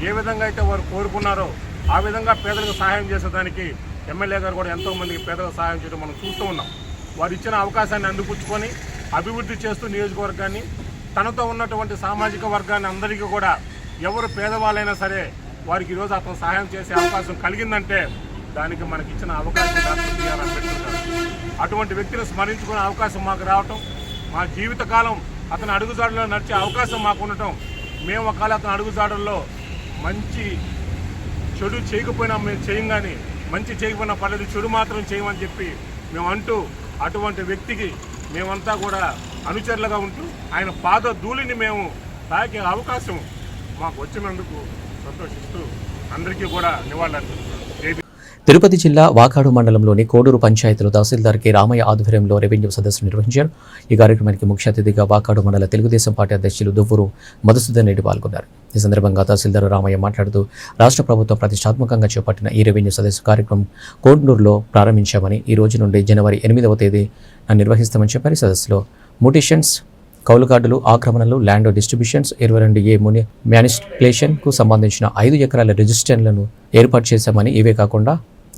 ఏ విధంగా అయితే వారు కోరుకున్నారో ఆ విధంగా పేదలకు సహాయం చేసేదానికి ఎమ్మెల్యే గారు కూడా ఎంతోమందికి పేదలకు సహాయం చేయడం మనం చూస్తూ ఉన్నాం. వారు ఇచ్చిన అవకాశాన్ని అందిపుచ్చుకొని అభివృద్ధి చేస్తూ నియోజకవర్గాన్ని, తనతో ఉన్నటువంటి సామాజిక వర్గాన్ని అందరికీ కూడా ఎవరు పేదవాళ్ళైనా సరే వారికి ఈరోజు అతను సహాయం చేసే అవకాశం కలిగిందంటే దానికి మనకి ఇచ్చిన అవకాశం డాక్టర్ బిఆర్ అంబేద్కర్ గారు. అటువంటి వ్యక్తిని స్మరించుకునే అవకాశం మాకు రావటం, మా జీవితకాలం అతని అడుగుజాడల్లో నడిచే అవకాశం మాకు ఉండటం, మేము ఒకవేళ అతని అడుగుజాడల్లో మంచి చెడు చేయకపోయినా మేము చేయం, కానీ మంచి చేయకపోయినా పర్లేదు, చెడు మాత్రం చేయమని చెప్పి మేము అంటూ అటువంటి వ్యక్తికి మేమంతా కూడా అనుచరులుగా ఉంటూ ఆయన పాద ధూళిని మేము తాకే అవకాశం మాకు వచ్చినందుకు సంతోషిస్తూ అందరికీ కూడా నివాళులర్పిస్తున్నాం. తిరుపతి జిల్లా వాకాడు మండలంలోని కోడూరు పంచాయతీలో తహసీల్దార్ కె రామయ్య ఆధ్వర్యంలో రెవెన్యూ సదస్సు నిర్వహించారు. ఈ కార్యక్రమానికి ముఖ్య అతిథిగా వాకాడు మండల తెలుగుదేశం పార్టీ అధ్యక్షులు దువ్వూరు మధుసూదన్ రెడ్డి పాల్గొన్నారు. ఈ సందర్భంగా తహసీల్దార్ రామయ్య మాట్లాడుతూ రాష్ట్ర ప్రభుత్వం ప్రతిష్టాత్మకంగా చేపట్టిన ఈ రెవెన్యూ సదస్సు కార్యక్రమం కోడూరులో ప్రారంభించామని, ఈ రోజు నుండి జనవరి 8వ తేదీన నిర్వహిస్తామని చెప్పారు. ఈ సదస్సులో మ్యూటేషన్స్, కౌలు కార్డులు, ఆక్రమణలు, ల్యాండ్ డిస్ట్రిబ్యూషన్స్, 22A మ్యానిస్ట్యులేషన్కు సంబంధించిన 5 ఎకరాల రిజిస్ట్రేషన్లను ఏర్పాటు చేశామని, ఇవే కాకుండా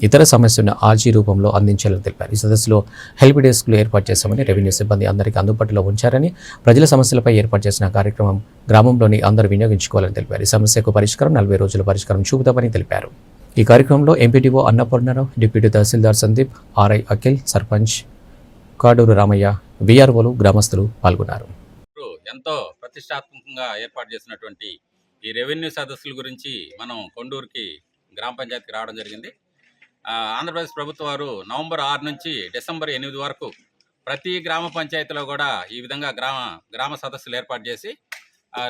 ఇతర సమస్యలను ఆర్జీ రూపంలో అందించాలని తెలిపారు. ఈ సదస్సులో హెల్ప్ డెస్క్లు ఏర్పాటు చేశామని, రెవెన్యూ సిబ్బంది అందరికీ అందుబాటులో ఉంచారని, ప్రజల సమస్యలపై ఏర్పాటు చేసిన కార్యక్రమం గ్రామంలోని అందరూ వినియోగించుకోవాలని తెలిపారు. ఈ సమస్యకు పరిష్కారం 40 రోజుల పరిష్కారం చూపుతామని తెలిపారు. ఈ కార్యక్రమంలో ఎంపీడీఓ అన్నపూర్ణారావు, డిప్యూటీ తహసీల్దార్ సందీప్, ఆర్ఐ అఖిల్, సర్పంచ్ కాడూరు రామయ్య, వీఆర్ఓలు, గ్రామస్తులు పాల్గొన్నారు. ఎంతో ప్రతిష్టాత్మకంగా ఏర్పాటు చేసినటువంటి ఈ రెవెన్యూ సదస్సుల గురించి మనం కొండూరుకి గ్రామ పంచాయతీకి రావడం జరిగింది. ఆంధ్రప్రదేశ్ ప్రభుత్వం వారు నవంబర్ 6 నుంచి డిసెంబర్ 8 వరకు ప్రతి గ్రామ పంచాయతీలో కూడా ఈ విధంగా గ్రామ సదస్సులు ఏర్పాటు చేసి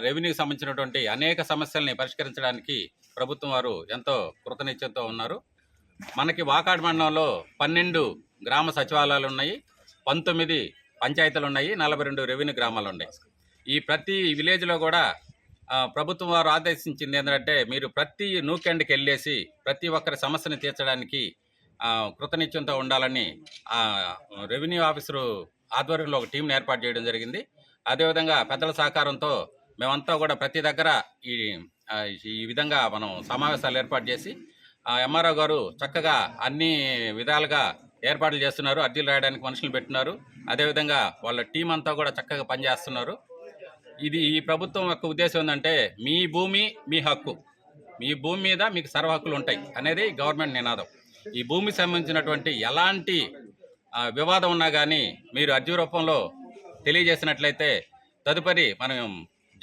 రెవెన్యూకి సంబంధించినటువంటి అనేక సమస్యల్ని పరిష్కరించడానికి ప్రభుత్వం వారు ఎంతో కృతనిశ్చయంతో ఉన్నారు. మనకి వాకాడు మండలంలో 12 గ్రామ సచివాలయాలు ఉన్నాయి, 19 పంచాయతీలు ఉన్నాయి, 42 రెవెన్యూ గ్రామాలు ఉన్నాయి. ఈ ప్రతి విలేజ్లో కూడా ప్రభుత్వం వారు ఆదేశించింది ఏంటంటే మీరు ప్రతి నూకెండ్కి వెళ్ళేసి ప్రతి ఒక్కరి సమస్యను తీర్చడానికి కృతనిశ్చయంతో ఉండాలని రెవెన్యూ ఆఫీసరు ఆధ్వర్యంలో ఒక టీంని ఏర్పాటు చేయడం జరిగింది. అదేవిధంగా పెద్దల సహకారంతో మేమంతా కూడా ప్రతి దగ్గర ఈ విధంగా మనం సమావేశాలు ఏర్పాటు చేసి ఎంఆర్ఓ గారు చక్కగా అన్ని విధాలుగా ఏర్పాట్లు చేస్తున్నారు. అర్జీలు రాయడానికి మనుషులు పెట్టినారు. అదేవిధంగా వాళ్ళ టీం అంతా కూడా చక్కగా పనిచేస్తున్నారు. ఈ ప్రభుత్వం యొక్క ఉద్దేశం ఏంటంటే మీ భూమి మీ హక్కు, మీ భూమి మీద మీకు సర్వ హక్కులు ఉంటాయి అనేది గవర్నమెంట్ నినాదం. ఈ భూమికి సంబంధించినటువంటి ఎలాంటి వివాదం ఉన్నా కానీ మీరు అర్జీ రూపంలో తెలియజేసినట్లయితే తదుపరి మనం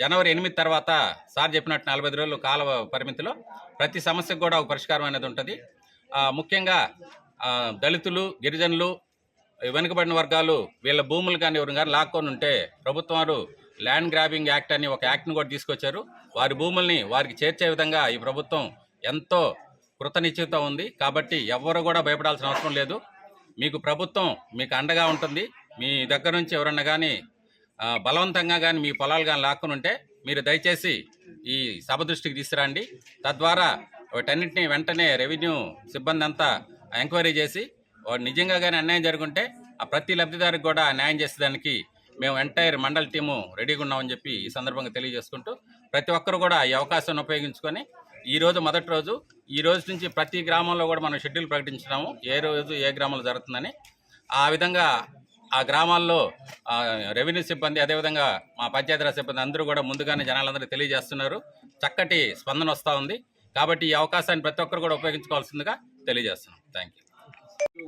జనవరి 8 తర్వాత సార్ చెప్పినట్టు 45 రోజులు కాల పరిమితిలో ప్రతి సమస్యకు కూడా ఒక పరిష్కారం అనేది ఉంటుంది. ముఖ్యంగా దళితులు, గిరిజనులు, వెనుకబడిన వర్గాలు వీళ్ళ భూములు కానీ ఎవరు కానీ లాక్కొని ఉంటే ప్రభుత్వం వారు ల్యాండ్ గ్రాబింగ్ యాక్ట్ అని ఒక యాక్ట్ని కూడా తీసుకొచ్చారు. వారి భూముల్ని వారికి చేర్చే విధంగా ఈ ప్రభుత్వం ఎంతో కృతనిశ్చయంతో ఉంది. కాబట్టి ఎవరు కూడా భయపడాల్సిన అవసరం లేదు. మీకు ప్రభుత్వం మీకు అండగా ఉంటుంది. మీ దగ్గర నుంచి ఎవరన్నా కానీ బలవంతంగా కానీ మీ పొలాలు కానీ లాక్కుని ఉంటే మీరు దయచేసి ఈ సభ దృష్టికి తీసుకురండి. తద్వారా వాటన్నింటినీ వెంటనే రెవెన్యూ సిబ్బంది అంతా ఎంక్వైరీ చేసి వాడు నిజంగా కానీ అన్యాయం జరుగుంటే ఆ ప్రతి లబ్ధిదారికి కూడా న్యాయం చేసేదానికి మేము ఎంటైర్ మండల్ టీము రెడీగా ఉన్నామని చెప్పి ఈ సందర్భంగా తెలియజేసుకుంటూ ప్రతి ఒక్కరు కూడా ఈ అవకాశాన్ని ఉపయోగించుకొని ఈరోజు మొదటి రోజు, ఈ రోజు నుంచి ప్రతి గ్రామంలో కూడా మనం షెడ్యూల్ ప్రకటించినాము ఏ రోజు ఏ గ్రామంలో జరుగుతుందని. ఆ విధంగా ఆ గ్రామాల్లో రెవెన్యూ సిబ్బంది అదేవిధంగా మా పంచాయతీరాజ్ సిబ్బంది అందరూ కూడా ముందుగానే జనాలందరికీ తెలియజేస్తున్నారు. చక్కటి స్పందన వస్తూ ఉంది. కాబట్టి ఈ అవకాశాన్ని ప్రతి ఒక్కరు కూడా ఉపయోగించుకోవాల్సిందిగా తెలియజేస్తున్నాం. Thank you.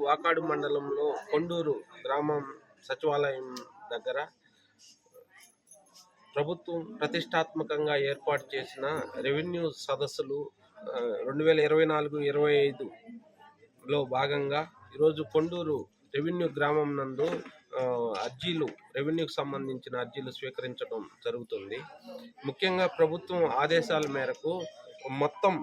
వాకాడు మండలంలో కొండూరు గ్రామం సచివాలయం దగ్గర ప్రభుత్వం ప్రతిష్టాత్మకంగా ఏర్పాటు చేసిన రెవెన్యూ సదస్సులు 2024-25లో భాగంగా ఈరోజు కొండూరు రెవెన్యూ గ్రామం నందు రెవెన్యూకి సంబంధించిన అర్జీలు స్వీకరించడం జరుగుతుంది. ముఖ్యంగా ప్రభుత్వం ఆదేశాల మేరకు మొత్తం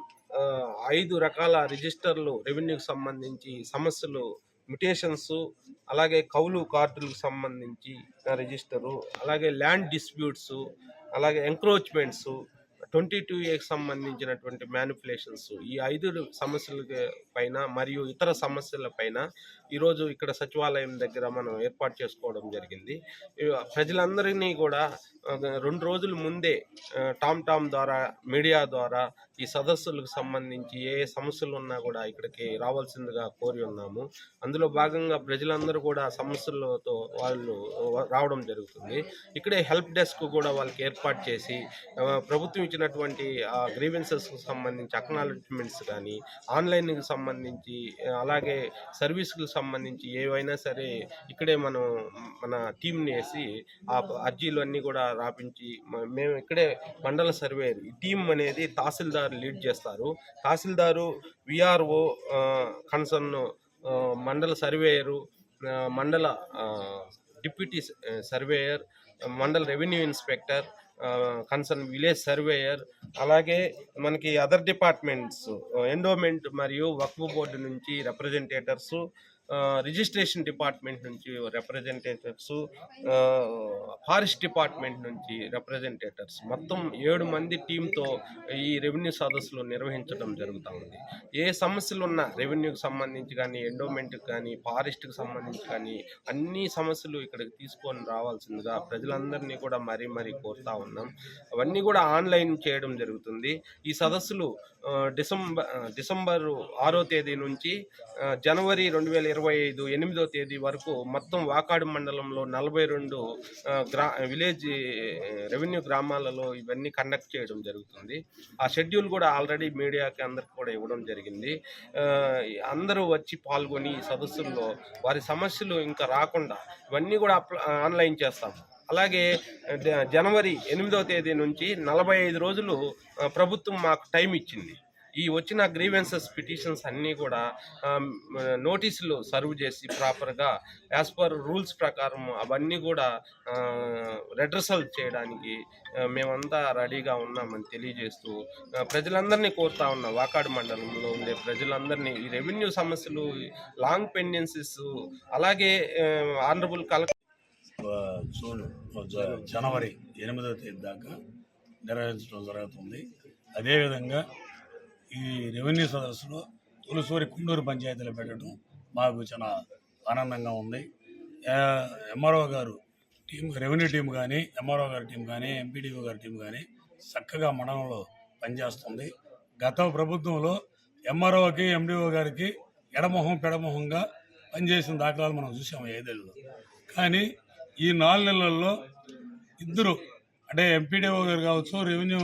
5 రకాల రిజిస్టర్లు రెవెన్యూకి సంబంధించి సమస్యలు, మ్యుటేషన్స్, అలాగే కౌలు కార్డులకు సంబంధించి రిజిస్టరు, అలాగే ల్యాండ్ డిస్ప్యూట్స్, అలాగే ఎంక్రోచ్మెంట్స్, 22A సంబంధించినటువంటి మ్యానిపులేషన్స్, ఈ 5 సమస్యల పైన మరియు ఇతర సమస్యల పైన ఈరోజు ఇక్కడ సచివాలయం దగ్గర మనం ఏర్పాటు చేసుకోవడం జరిగింది. ప్రజలందరినీ కూడా 2 రోజుల ముందే టామ్ ద్వారా మీడియా ద్వారా ఈ సదస్సులకు సంబంధించి ఏ సమస్యలు ఉన్నా కూడా ఇక్కడికి రావాల్సిందిగా కోరి ఉన్నాము. అందులో భాగంగా ప్రజలందరూ కూడా సమస్యలతో వాళ్ళు రావడం జరుగుతుంది. ఇక్కడే హెల్ప్ డెస్క్ కూడా వాళ్ళకి ఏర్పాటు చేసి ప్రభుత్వం ఇచ్చినటువంటి గ్రీవెన్సెస్కి సంబంధించి అక్నాలెడ్జ్మెంట్స్ కానీ, ఆన్లైన్కి సంబంధించి, అలాగే సర్వీస్కి సంబంధించి ఏవైనా సరే ఇక్కడే మన టీంని వేసి ఆ అర్జీలు అన్నీ కూడా రాపించి మేము ఇక్కడే మండల సర్వేయర్ ఈ టీం అనేది తహసీల్దార్ లీడ్ చేస్తారు. తహసీల్దారు, విఆర్ఓ, కన్సర్న్ మండల సర్వేయరు, మండల డిప్యూటీ సర్వేయర్, మండల revenue inspector, concern village surveyor, అలాగే మనకి అదర్ డిపార్ట్మెంట్స్ ఎండోమెంట్ మరియు వక్ఫ్ బోర్డు నుంచి రిప్రజెంటేటర్సు, రిజిస్ట్రేషన్ డిపార్ట్మెంట్ నుంచి రిప్రజెంటేటివ్స్, ఫారెస్ట్ డిపార్ట్మెంట్ నుంచి రిప్రజెంటేటర్స్ మొత్తం 7 మంది టీంతో ఈ రెవెన్యూ సదస్సులు నిర్వహించడం జరుగుతూ ఉంది. ఏ సమస్యలు ఉన్నా రెవెన్యూకి సంబంధించి కానీ, ఎండోమెంట్కి కానీ, ఫారెస్ట్కి సంబంధించి కానీ అన్ని సమస్యలు ఇక్కడికి తీసుకొని రావాల్సిందిగా ప్రజలందరినీ కూడా మరీ కోరుతా ఉన్నాం. అవన్నీ కూడా ఆన్లైన్ చేయడం జరుగుతుంది. ఈ సదస్సులు డిసెంబర్ 6వ తేదీ నుంచి జనవరి 2025 8వ తేదీ వరకు మొత్తం వాకాడు మండలంలో 42 విలేజ్ రెవెన్యూ గ్రామాలలో ఇవన్నీ కండక్ట్ చేయడం జరుగుతుంది. ఆ షెడ్యూల్ కూడా ఆల్రెడీ మీడియాకి అందరికి కూడా ఇవ్వడం జరిగింది. అందరూ వచ్చి పాల్గొని ఈ సదస్సుల్లో వారి సమస్యలు ఇంకా రాకుండా ఇవన్నీ కూడా ఆన్లైన్ చేస్తాం. అలాగే జనవరి 8వ తేదీ నుంచి 45 రోజులు ప్రభుత్వం మాకు టైం ఇచ్చింది. ఈ వచ్చిన గ్రీవెన్సెస్ పిటిషన్స్ అన్నీ కూడా నోటీసులు సర్వ్ చేసి ప్రాపర్గా యాజ్ పర్ రూల్స్ ప్రకారం అవన్నీ కూడా రెడ్రసల్ చేయడానికి మేమంతా రెడీగా ఉన్నామని తెలియజేస్తూ ప్రజలందరినీ కోరుతా ఉన్నాం. వాకాడు మండలంలో ఉండే ప్రజలందరినీ ఈ రెవెన్యూ సమస్యలు, లాంగ్ పెండెన్సీస్, అలాగే ఆనరబుల్ జనవరి 8వ తేదీ దాకా నిర్వహించడం జరుగుతుంది. అదేవిధంగా ఈ రెవెన్యూ సదస్సులో తొలిసూరి కుండూరు పంచాయతీలో పెట్టడం మాకు చాలా ఆనందంగా ఉంది. ఎంఆర్ఓ గారు టీం, రెవెన్యూ టీం కానీ, ఎంఆర్ఓ గారి టీం కానీ, ఎంపీడీఓ గారి టీం కానీ చక్కగా మండలంలో పనిచేస్తుంది. గత ప్రభుత్వంలో ఎంఆర్ఓకి, ఎండిఓ గారికి ఎడమొహం పెడమొహంగా పనిచేసిన దాఖలాలు మనం చూసాము 5 ఏళ్ళలో. కానీ ఈ 4 నెలల్లో ఇద్దరు, అంటే ఎంపీడీఓ గారు కావచ్చు, రెవెన్యూ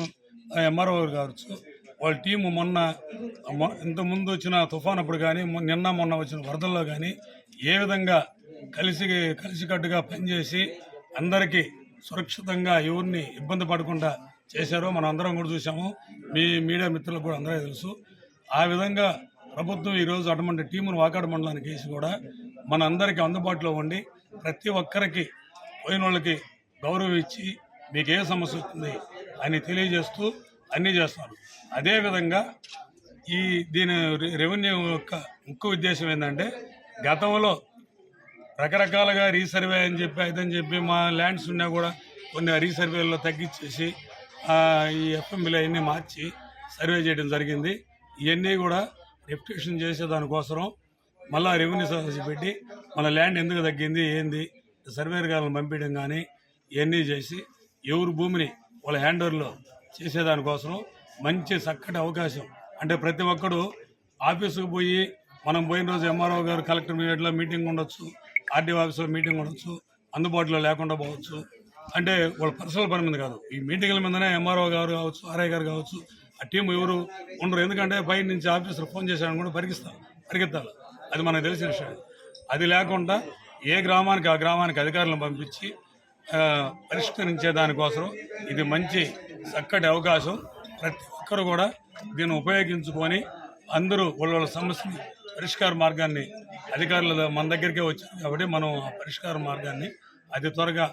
ఎంఆర్ఓ గారు కావచ్చు, వాళ్ళ టీము ఇంతకుముందు వచ్చిన తుఫాన్ అప్పుడు కానీ, మొన్న వచ్చిన వరదల్లో కానీ ఏ విధంగా కలిసికట్టుగా పనిచేసి అందరికీ సురక్షితంగా ఎవరిని ఇబ్బంది పడకుండా చేశారో మనం అందరం కూడా చూసాము. మీ మీడియా మిత్రులకు కూడా అందరికీ తెలుసు. ఆ విధంగా ప్రభుత్వం ఈరోజు అటువంటి టీమును వాకాడు మండలానికి వేసి కూడా మన అందరికీ అందుబాటులో ఉండి ప్రతి ఒక్కరికి పోయిన వాళ్ళకి గౌరవం ఇచ్చి మీకు ఏ సమస్య వస్తుంది అని తెలియజేస్తూ అన్నీ చేస్తున్నారు. అదేవిధంగా దీని రెవెన్యూ యొక్క ముఖ్య ఉద్దేశం ఏంటంటే, గతంలో రకరకాలుగా రీసర్వే అని చెప్పి అదని చెప్పి మా ల్యాండ్స్ ఉన్నా కూడా కొన్ని రీసర్వేల్లో తగ్గించేసి ఈ ఎఫ్ఎంబీలు అవన్నీ మార్చి సర్వే చేయడం జరిగింది. ఇవన్నీ కూడా రెప్యుటేషన్ చేసే దానికోసం మళ్ళీ రెవెన్యూ సదస్సు పెట్టి మన ల్యాండ్ ఎందుకు తగ్గింది ఏంది సర్వేర్ గారిని పంపించడం కానీ ఇవన్నీ చేసి ఎవరి భూమిని వాళ్ళ హ్యాండ్ ఓవర్లో చేసేదానికోసం మంచి చక్కటి అవకాశం. అంటే ప్రతి ఒక్కడు ఆఫీసుకు పోయి, మనం పోయిన రోజు ఎంఆర్ఓ గారు కలెక్టర్ మీట్లో మీటింగ్ ఉండొచ్చు, ఆర్డీఓ ఆఫీసులో మీటింగ్ ఉండొచ్చు, అందుబాటులో లేకుండా పోవచ్చు. అంటే వాళ్ళ పర్సనల్ పని మీద కాదు, ఈ మీటింగ్ల మీదనే ఎంఆర్ఓ గారు కావచ్చు, ఆర్ఐ గారు కావచ్చు, ఆ టీం ఎవరు ఉండరు. ఎందుకంటే పై నుంచి ఆఫీసర్ ఫోన్ చేశాడని కూడా పరిగెత్తాలి. అది మనకు తెలిసిన విషయం. అది లేకుండా ఏ గ్రామానికి ఆ గ్రామానికి అధికారులను పంపించి పరిష్కరించే దానికోసం ఇది మంచి చక్కటి అవకాశం. ప్రతి ఒక్కరు కూడా దీన్ని ఉపయోగించుకొని అందరూ వాళ్ళ సమస్యని పరిష్కార మార్గాన్ని, అధికారులు మన దగ్గరికే వచ్చారు కాబట్టి మనం ఆ పరిష్కార మార్గాన్ని అతి త్వరగా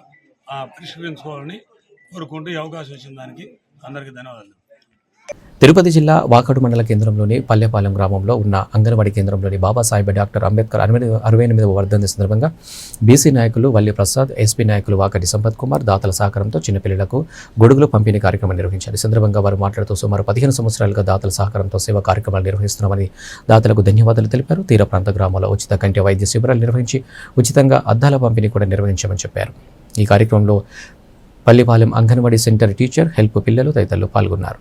పరిష్కరించుకోవాలని కోరుకుంటూ ఈ అవకాశం వచ్చిన దానికి అందరికీ ధన్యవాదాలు. తిరుపతి జిల్లా వాకాడు మండల కేంద్రంలోని పల్లెపాలెం గ్రామంలో ఉన్న అంగన్వాడీ కేంద్రంలోని బాబాసాహెబ్ డాక్టర్ అంబేద్కర్ 68వ వర్ధంతి సందర్భంగా బీసీ నాయకులు వల్లి ప్రసాద్, ఎస్పీ నాయకులు వాకటి సంపత్ కుమార్ దాతల సహకారంతో చిన్నపిల్లలకు గొడుగులు పంపిణీ కార్యక్రమం నిర్వహించారు. ఈ సందర్భంగా వారు మాట్లాడుతూ సుమారు 15 సంవత్సరాలుగా దాతల సహకారంతో సేవా కార్యక్రమాలు నిర్వహిస్తున్నామని దాతలకు ధన్యవాదాలు తెలిపారు. తీర ప్రాంత గ్రామాల్లో ఉచిత కంటి వైద్య శిబిరాలు నిర్వహించి ఉచితంగా అద్దాల పంపిణీ కూడా నిర్వహించామని చెప్పారు. ఈ కార్యక్రమంలో Pallipalem anganwadi centre teacher, help పిల్లలు తదితరులు పాల్గొన్నారు.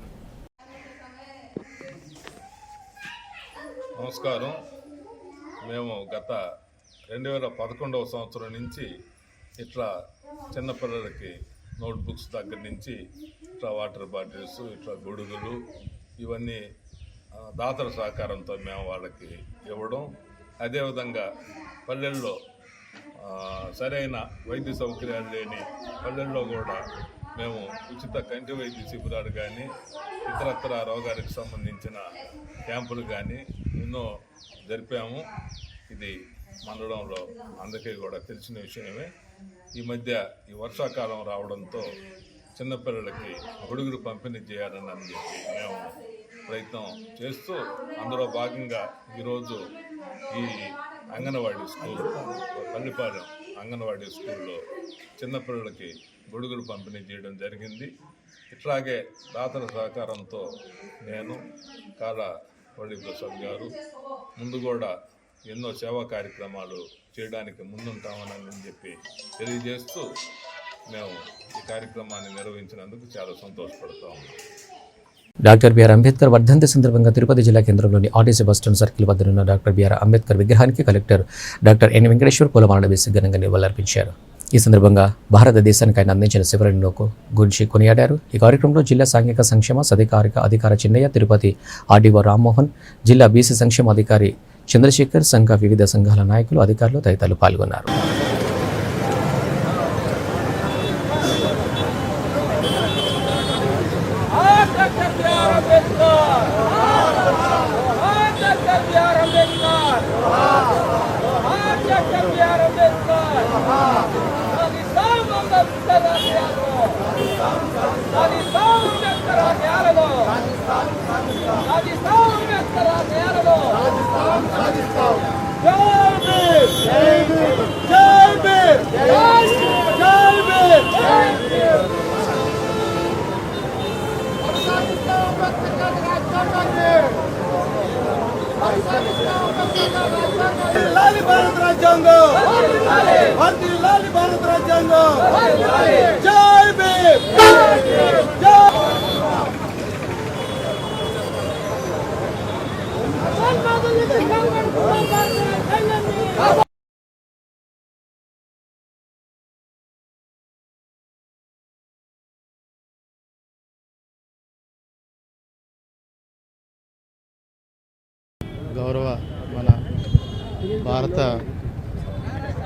నమస్కారం. మేము గత 2011వ సంవత్సరం నుంచి ఇట్లా చిన్నపిల్లలకి నోట్బుక్స్ దగ్గర నుంచి ఇట్లా వాటర్ బాటిల్స్, ఇట్లా గొడుగులు ఇవన్నీ దాతల సహకారంతో మేము వాళ్ళకి ఇవ్వడం, అదేవిధంగా పల్లెల్లో సరైన వైద్య సౌకర్యాలు లేని పల్లెల్లో కూడా మేము ఉచిత కంటి వైద్య శిబిరాలు కానీ, ఇతరత్ర రోగాలకు సంబంధించిన క్యాంపులు కానీ ఎన్నో జరిపాము. ఇది మండలంలో అందరికీ కూడా తెలిసిన విషయమే. ఈ మధ్య ఈ వర్షాకాలం రావడంతో చిన్నపిల్లలకి గొడుగులు పంపిణీ చేయాలని చెప్పి మేము ప్రయత్నం చేస్తూ అందులో భాగంగా ఈరోజు ఈ అంగన్వాడీ స్కూల్, పల్లిపాలెం అంగన్వాడీ స్కూల్లో చిన్నపిల్లలకి గొడుగులు పంపిణీ చేయడం జరిగింది. ఇట్లాగే దాతల సహకారంతో నేను వల్లి ప్రసాద్ గారు ముందు కూడా ఎన్నో సేవా కార్యక్రమాలు చేయడానికి ముందుంటామని చెప్పి తెలియజేస్తూ మేము ఈ కార్యక్రమాన్ని నిర్వహించినందుకు చాలా సంతోషపడుతూ ఉన్నాం. డాక్టర్ బిఆర్ అంబేద్కర్ వర్ధంతి సందర్భంగా తిరుపతి జిల్లా కేంద్రంలోని ఆర్టీసీ బస్టాండ్ సర్కిల్ వద్దనున్న డాక్టర్ బిఆర్ అంబేద్కర్ విగ్రహానికి కలెక్టర్ డాక్టర్ ఎన్ వెంకటేశ్వర్ పూలమాల వేసి ఘనంగా నివాళులర్పించారు. ఈ సందర్భంగా భారతదేశానికి ఆయన అందించిన సేవలను గురించి కొనియాడారు. ఈ కార్యక్రమంలో జిల్లా సాంఘిక సంక్షేమ సాధికారిక అధికారి చిన్నయ్య, తిరుపతి ఆర్డీఓ రామ్మోహన్, జిల్లా బీసీ సంక్షేమ అధికారి చంద్రశేఖర్, సంఘ వివిధ సంఘాల నాయకులు, అధికారులు తదితరులు పాల్గొన్నారు. భారత రాజ్యాంగం, వర్ధిల్లాలి భారత రాజ్యాంగం. జై భీమ్, జై గౌరవ మన భారత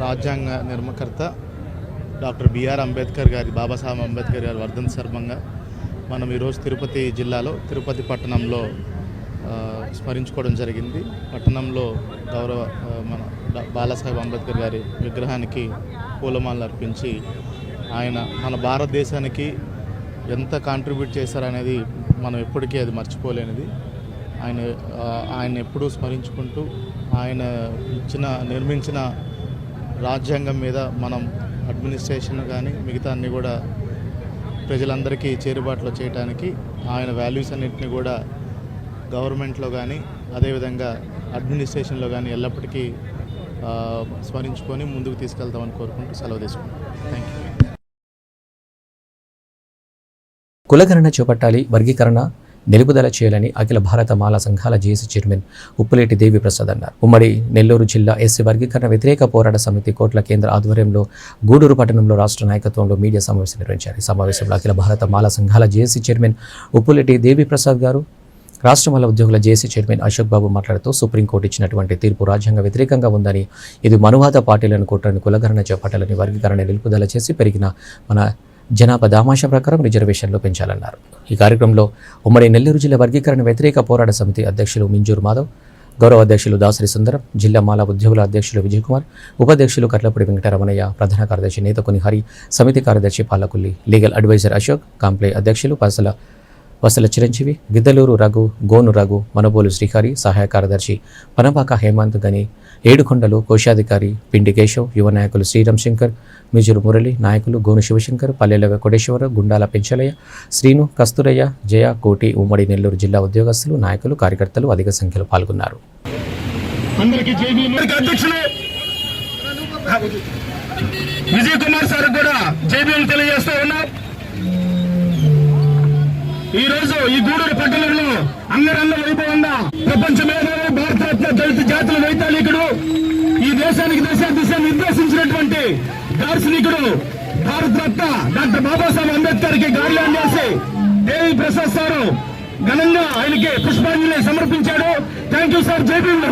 రాజ్యాంగ నిర్మకర్త డాక్టర్ బిఆర్ అంబేద్కర్ గారి, బాబాసాహెబ్ అంబేద్కర్ గారి వర్ధంతి సందర్భంగా మనం ఈరోజు తిరుపతి జిల్లాలో తిరుపతి పట్టణంలో స్మరించుకోవడం జరిగింది. పట్టణంలో గౌరవ మన బాబాసాహెబ్ అంబేద్కర్ గారి విగ్రహానికి పూలమాలలు అర్పించి ఆయన మన భారతదేశానికి ఎంత కాంట్రిబ్యూట్ చేశారనేది మనం ఎప్పటికీ అది మర్చిపోలేనిది. ఆయన ఎప్పుడూ స్మరించుకుంటూ ఆయన నిర్మించిన రాజ్యాంగం మీద మనం అడ్మినిస్ట్రేషన్ కానీ మిగతా అన్నీ కూడా ప్రజలందరికీ చేరుబాటులో చేయడానికి ఆయన వాల్యూస్ అన్నింటినీ కూడా గవర్నమెంట్లో కానీ అదేవిధంగా అడ్మినిస్ట్రేషన్లో కానీ ఎల్లప్పటికీ స్మరించుకొని ముందుకు తీసుకెళ్తామని కోరుకుంటూ సెలవు తీసుకుంటాం. Thank you. కులగణన చేపట్టాలి, వర్గీకరణ నిలుపుదల చేయాలని అఖిల భారత మాలా సంఘాల జేఏసీ చైర్మన్ ఉప్పులేటి దేవిప్రసాద్ అన్నారు. ఉమ్మడి నెల్లూరు జిల్లా ఎస్సీ వర్గీకరణ వ్యతిరేక పోరాట సమితి కోట్ల కేంద్ర ఆధ్వర్యంలో గూడూరు పట్టణంలో రాష్ట్ర నాయకత్వంలో మీడియా సమావేశం నిర్వహించారు. ఈ సమావేశంలో అఖిల భారత మాలా సంఘాల జేఏసీ చైర్మన్ ఉప్పులేటి దేవిప్రసాద్ గారు, రాష్ట్ర మాల ఉద్యోగుల జేఏసీ చైర్మన్ అశోక్ బాబు మాట్లాడుతూ సుప్రీంకోర్టు ఇచ్చినటువంటి తీర్పు రాజ్యాంగ వ్యతిరేకంగా ఉందని, ఇది మనువాద పార్టీలను కుట్రని కులగణన చేపట్టాలని, వర్గీకరణ నిలుపుదల చేసి పెరిగిన మన జనాభా దామాషా ప్రకారం రిజర్వేషన్లు పెంచాలన్నారు. ఈ కార్యక్రమంలో ఉమ్మడి నెల్లూరు జిల్లా వర్గీకరణ వ్యతిరేక పోరాట సమితి అధ్యక్షులు మింజూరు మాధవ్, గౌరవ అధ్యక్షులు దాసరి సుందరం, జిల్లా మాల ఉద్యోగుల అధ్యక్షులు విజయకుమార్, ఉపాధ్యక్షులు కట్లపూడి వెంకటరమణయ్య, ప్రధాన కార్యదర్శి నేతకొని హరి, సమితి కార్యదర్శి పాలకుల్లి, లీగల్ అడ్వైజర్ అశోక్, కాంప్లే అధ్యక్షులు వసల చిరంజీవి, గిద్దలూరు రఘు, గోను రఘు, మనబోలు శ్రీహరి, సహాయ కార్యదర్శి పనపాక హేమంత్ గని, ఏడుకొండలు కోశాధికారి పిండి కేశవ్, యువ నాయకులు శ్రీరామ్ శంకర్, మిజురు మురళి, నాయకులు గోను శివశంకర్, పల్లెల కోటేశ్వర, గుండాల పెంచలయ్య, శ్రీను, కస్తూరయ్య, జయ, కోటి, ఉమ్మడి నెల్లూరు జిల్లా ఉద్యోగస్తులు, నాయకులు, కార్యకర్తలు అధిక సంఖ్యలో పాల్గొన్నారు. విజయ్ కుమార్ సార్ కూడా జేబీఎం తెలియజేస్తా ఉన్నారు. ఈ రోజు ఈ గూడూరు పట్టణంలో అంగరంగ వైభవంగా ప్రపంచ మేధావి, భారతరత్న, దళిత జాతుల వైతాళికుడు, ఈ దేశానికి దిశ నిర్దేశించినటువంటి దార్శనికుడు భారతరత్న డాక్టర్ బాబాసాహెబ్ అంబేద్కర్ కి గార్లాండ్ చేసి దేవి ప్రసాద్ సారు ఘనంగా ఆయనకి పుష్పాంజలి సమర్పించాడు. Thank you sir. జై భీమ్.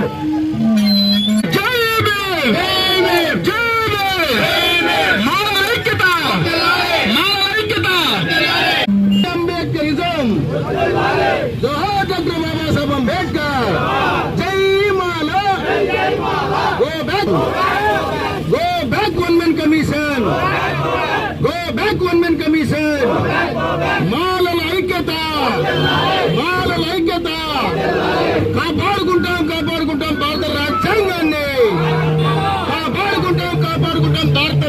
जोहार डॉक्टर बाबा साहब अम्बेडकर. जय Mala. Go back one man commission. మాలల ఐక్యత కాపాడుకుంటాం భారత రాజ్యాంగాన్ని, కాపాడుకుంటాం భారత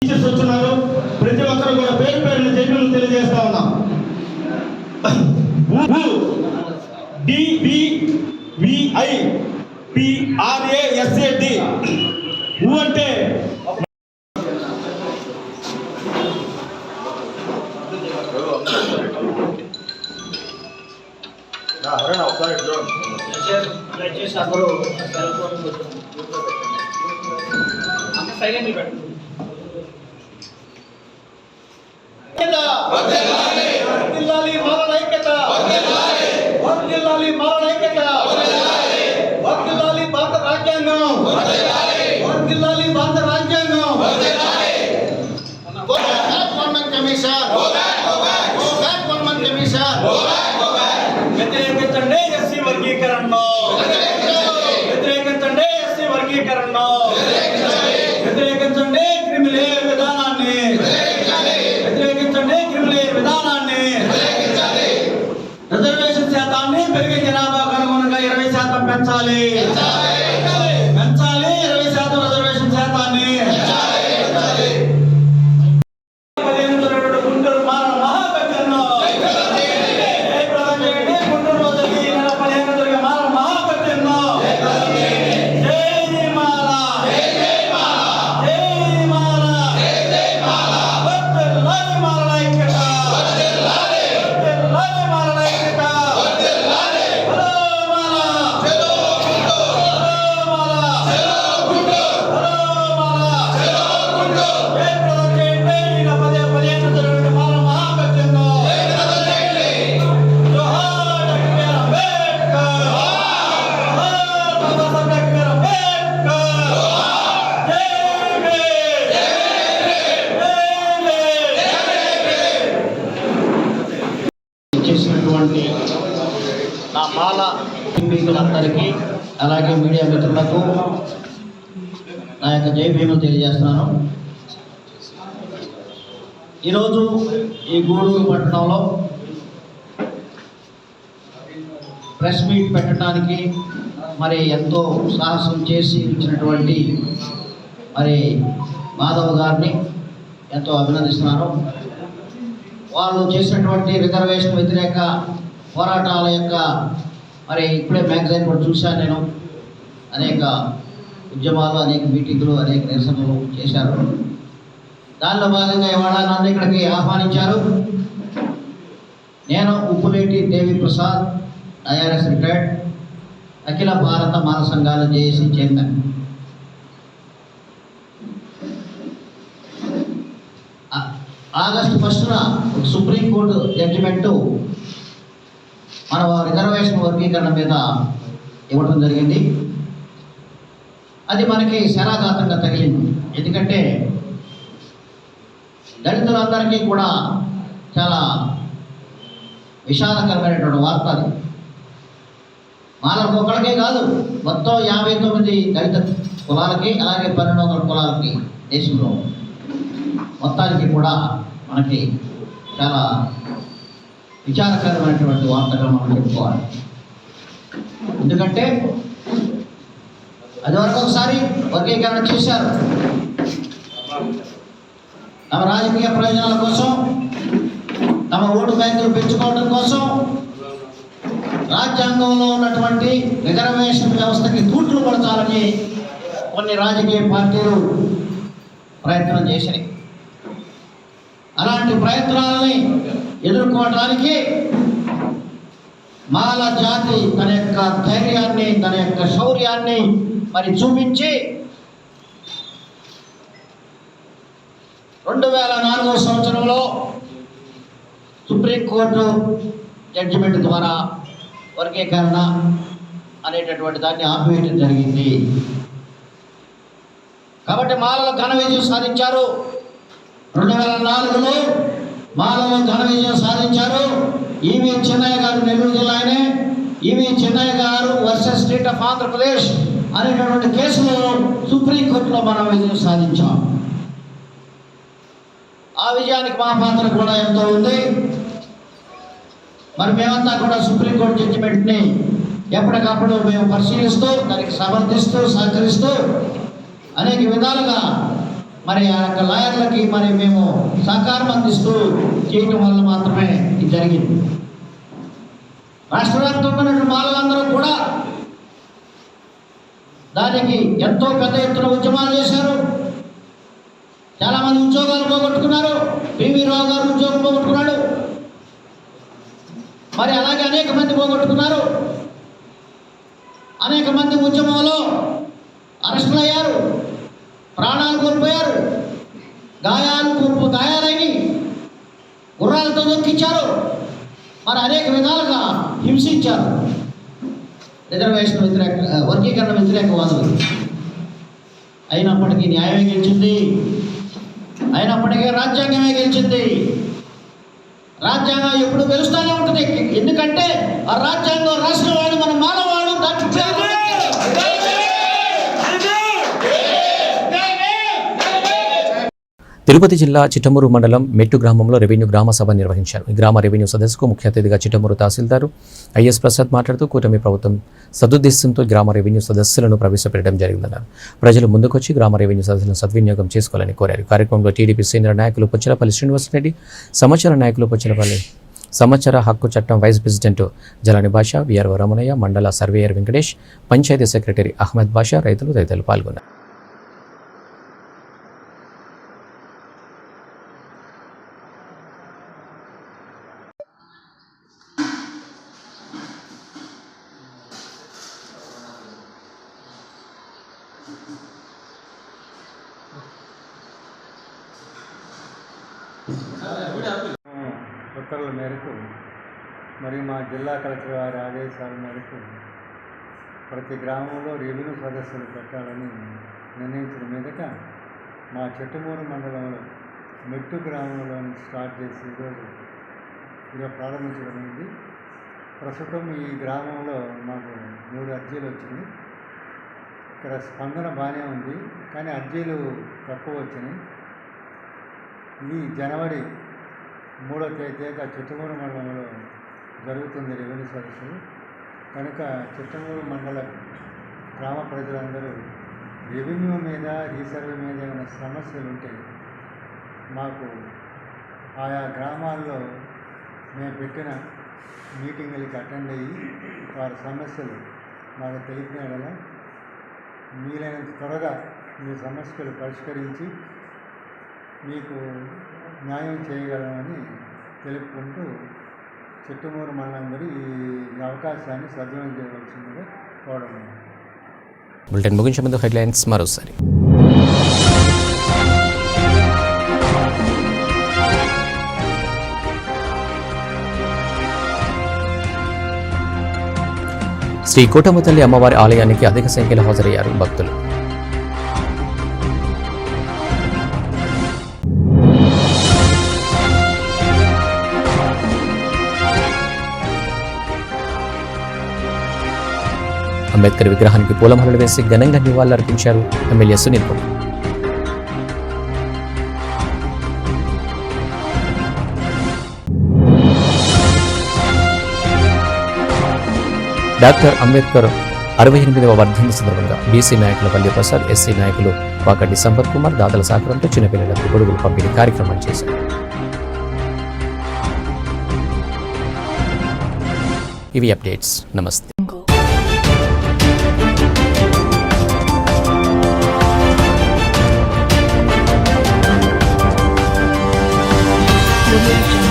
టీచర్స్ వచ్చున్నారు. ప్రతి ఒక్కరు కూడా పేరు పేరున జైలు తెలియజేస్తా ఉన్నాం. DBVIPRASAD అంటే దయచేసి అందరూ సెల్ ఫోన్ సైలెంట్ పెట్టండి. వర్ధిల్లాలి మానవ ఐక్యత, వర్ధిల్లాలి మానవ ఐక్యత, వర్ధిల్లాలి భారత రాజ్యాంగం, వర్ధిల్లాలి భారత రాజ్యాంగం. వ్యతిరేకించండి ఎస్సీ వర్గీకరణను, వ్యతిరేకించండి ఎస్సీ వర్గీకరణను, వ్యతిరేకించండి క్రిమిలేయర్ విధానాన్ని, వ్యతిరేకించండి క్రిమిలేయర్ విధానాన్ని. రిజర్వేషన్ శాతాన్ని పెరిగే జనాభాకు అనుగుణంగా 20% పెంచాలి, పెంచాలి 20% రిజర్వేషన్ శాతాన్ని. గుంటూరు మానవ మహాగఠను గుంటూరు రోజులకి 15 జరిగే మానవ మహాగఠను. జై మాల, జై మాల, వర్ధిల్లాలి మానవ ఐక్యత, వర్ధిల్లాలి మానవ ఐక్యత. హలో మాల, హలో మాల, హలో మాల. జై ప్రధాని 15 జరిగే మానవ మహాగఠను. జోహార్ డాక్టర్ అంబేద్కర్, జోహార్ బాబా సాహెబ్ డాక్టర్ అంబేద్కర్. జై భీమ్, జై భీమ్. చేసినటువంటి నా మాల కుటుంబీకులందరికీ అలాగే మీడియా మిత్రులకు నా యొక్క జై భీములు తెలియజేస్తున్నాను. ఈరోజు ఈ గూడూరు పట్టణంలో ప్రెస్ మీట్ పెట్టడానికి మరి ఎంతో సాహసం చేసి ఇచ్చినటువంటి మరి మాధవ్ గారిని ఎంతో అభినందిస్తున్నాను. వాళ్ళు చేసినటువంటి రిజర్వేషన్ వ్యతిరేక పోరాటాల యొక్క మరి ఇప్పుడే మ్యాగజైన్ కూడా చూశాను నేను. అనేక ఉద్యమాలు, అనేక మీటింగులు, అనేక నిరసనలు చేశారు. దానిలో భాగంగా ఇవాళ నన్ను ఇక్కడికి ఆహ్వానించారు. నేను ఉప్పులేటి దేవి ప్రసాద్, IRS రిటైర్డ్, అఖిల భారత మాల సంఘాల జేఏసీ చైర్మన్. ఆగస్టు 1న సుప్రీంకోర్టు జడ్జిమెంటు మన రిజర్వేషన్ వర్గీకరణ మీద ఇవ్వడం జరిగింది. అది మనకి శరాఘాతంగా తగిలింది. ఎందుకంటే దళితులందరికీ కూడా చాలా విషాదకరమైనటువంటి వార్త అది. మాలకు ఒకరికే కాదు, మొత్తం 59 దళిత కులాలకి, అలాగే 1200 కులాలకి దేశంలో మొత్తానికి కూడా మనకి చాలా విచారకరమైనటువంటి వార్తగా మనం చెప్పుకోవాలి. ఎందుకంటే అది వరకు ఒకసారి వర్గీకరణ చేశారు. తమ రాజకీయ ప్రయోజనాల కోసం, తమ ఓటు బ్యాంకులు పెంచుకోవడం కోసం రాజ్యాంగంలో ఉన్నటువంటి రిజర్వేషన్ వ్యవస్థకి తూట్లు పడతాలని కొన్ని రాజకీయ పార్టీలు ప్రయత్నం చేశాయి. అలాంటి ప్రయత్నాలని ఎదుర్కోవడానికి మాల జాతి తన యొక్క ధైర్యాన్ని, తన యొక్క శౌర్యాన్ని మరి చూపించి 2004వ సంవత్సరంలో సుప్రీంకోర్టు జడ్జిమెంట్ ద్వారా వర్గీకరణ అనేటటువంటి దాన్ని ఆపివేయడం జరిగింది. కాబట్టి మాలలు ఘన విజయం సాధించారు. 2004లో మాలలు ఘన విజయం సాధించారు. ఈవి చెన్నయ్య గారు, నెల్లూరు జిల్లా ఆయనే, ఈవి చెన్నయ్య గారు వర్సెస్ స్టేట్ ఆఫ్ ఆంధ్రప్రదేశ్ అనేటటువంటి కేసులో సుప్రీంకోర్టులో మనం విజయం సాధించాం. ఆ ఆ విజయానికి మా పాత్ర కూడా ఎంతో ఉంది. మరి మేమంతా కూడా సుప్రీంకోర్టు జడ్జిమెంట్ని ఎప్పటికప్పుడు మేము పరిశీలిస్తూ దానికి సమర్థిస్తూ సహకరిస్తూ అనేక విధాలుగా మరి ఆ యొక్క లాయర్లకి మరి మేము సహకారం అందిస్తూ చేయటం వల్ల మాత్రమే ఇది జరిగింది. రాష్ట్ర వ్యాప్తంగా ఉన్నటువంటి మాలలందరూ కూడా దానికి ఎంతో పెద్ద ఎత్తున ఉద్యమాలు చేశారు. చాలామంది ఉద్యోగాలు పోగొట్టుకున్నారు. పివి రావు గారు ఉద్యోగం పోగొట్టుకున్నాడు. మరి అలాగే అనేక మంది పోగొట్టుకున్నారు. అనేక మంది ఉద్యమంలో అరెస్టులు అయ్యారు, ప్రాణాలు కోల్పోయారు, గాయాలైన గుర్రాలతో దొరికించారు. మరి అనేక విధాలుగా హింసించారు రిజర్వేషన్ వ్యతిరేక వర్గీకరణ వ్యతిరేకవాదులు. అయినప్పటికీ న్యాయమే గెలిచింది. అయినప్పటికీ రాజ్యాంగమే గెలిచింది. రాజ్యాంగం ఎప్పుడు గెలుస్తూనే ఉంటుంది. ఎందుకంటే ఆ రాజ్యాంగం రాష్ట్రవాడు మన మానవాడు. తిరుపతి జిల్లా చిట్టమూరు మండలం మెట్టు గ్రామంలో రెవెన్యూ గ్రామ సభ నిర్వహించారు. ఈ గ్రామ రెవెన్యూ సదస్సుకు ముఖ్య అతిథిగా చిట్టమూరు తహసీల్దారు ఐఎస్ ప్రసాద్ మాట్లాడుతూ కూటమి ప్రభుత్వం సదుద్దేశంతో గ్రామ రెవెన్యూ సదస్సులను ప్రవేశపెట్టడం జరిగిందన్నారు. ప్రజలు ముందుకొచ్చి గ్రామ రెవెన్యూ సదస్సులను సద్వినియోగం చేసుకోవాలని కోరారు. కార్యక్రమంలో టీడీపీ సీనియర్ నాయకులు పొచ్చలపల్లి శ్రీనివాసరెడ్డి, సమాచార నాయకులు పొచ్చలపల్లి సమాచార హక్కు చట్టం వైస్ ప్రెసిడెంట్ జలాని బాషా, విఆర్ఓ రమణయ్య, మండల సర్వేయర్ వెంకటేష్, పంచాయతీ సెక్రటరీ అహ్మద్ బాషా, తదితరులు పాల్గొన్నారు. ఉత్తర్వుల మేరకు మరియు మా జిల్లా కలెక్టర్ వారి ఆదేశాల మేరకు ప్రతి గ్రామంలో రెవెన్యూ సదస్సులు పెట్టాలని నిర్ణయించిన మీదట మా చిట్టమూరు మండలంలో మెట్టు గ్రామంలో స్టార్ట్ చేసి ఈరోజు ప్రారంభించడమైంది. ప్రస్తుతం ఈ గ్రామంలో మాకు 3 అర్జీలు వచ్చినాయి. ఇక్కడ స్పందన బాగానే ఉంది, కానీ అర్జీలు తక్కువ వచ్చినాయి. ఈ జనవరి 3వ తేదీగా చిట్టమూరు మండలంలో జరుగుతుంది రెవెన్యూ సదస్సులు. కనుక చిట్టమూరు మండల గ్రామ ప్రజలందరూ రెవెన్యూ మీద రీసర్వే మీద ఏమైనా సమస్యలు ఉంటే మాకు ఆయా గ్రామాల్లో మేము పెట్టిన మీటింగులకి అటెండ్ అయ్యి వారి సమస్యలు మాకు తెలిపిన వీలైనంత త్వరగా మీ సమస్యలు పరిష్కరించి మీకు న్యాయం చేయగలమని తెలుపుకుంటూ చిట్టమూరు మండలందరూ ఈ అవకాశాన్ని సద్వినియోగం చేయవలసిందిగా కోరడం. బులెటిన్ ముగించే ముందు హెడ్లైన్స్ మరోసారి. శ్రీ కోటమ్మ తల్లి అమ్మవారి ఆలయానికి అధిక సంఖ్యలో హాజరయ్యారు భక్తులు. అంబేద్కర్ విగ్రహానికి పూలమాలలు వేసి ఘనంగా నివాళులర్పించారు ఎమ్మెల్యే సునీల్ కుమార్. డాక్టర్ అంబేద్కర్ 68వ వర్ధంతి సందర్భంగా బీసీ నాయకుల వల్లి ప్రసాద్, ఎస్సీ నాయకులు వాకటి సంపత్ కుమార్ దాతల సహకారంతో చిన్నపిల్లలకు గొడుగులు పంపిణీ కార్యక్రమం చేశారు. ఇవి అప్డేట్స్. నమస్తే. Thank you.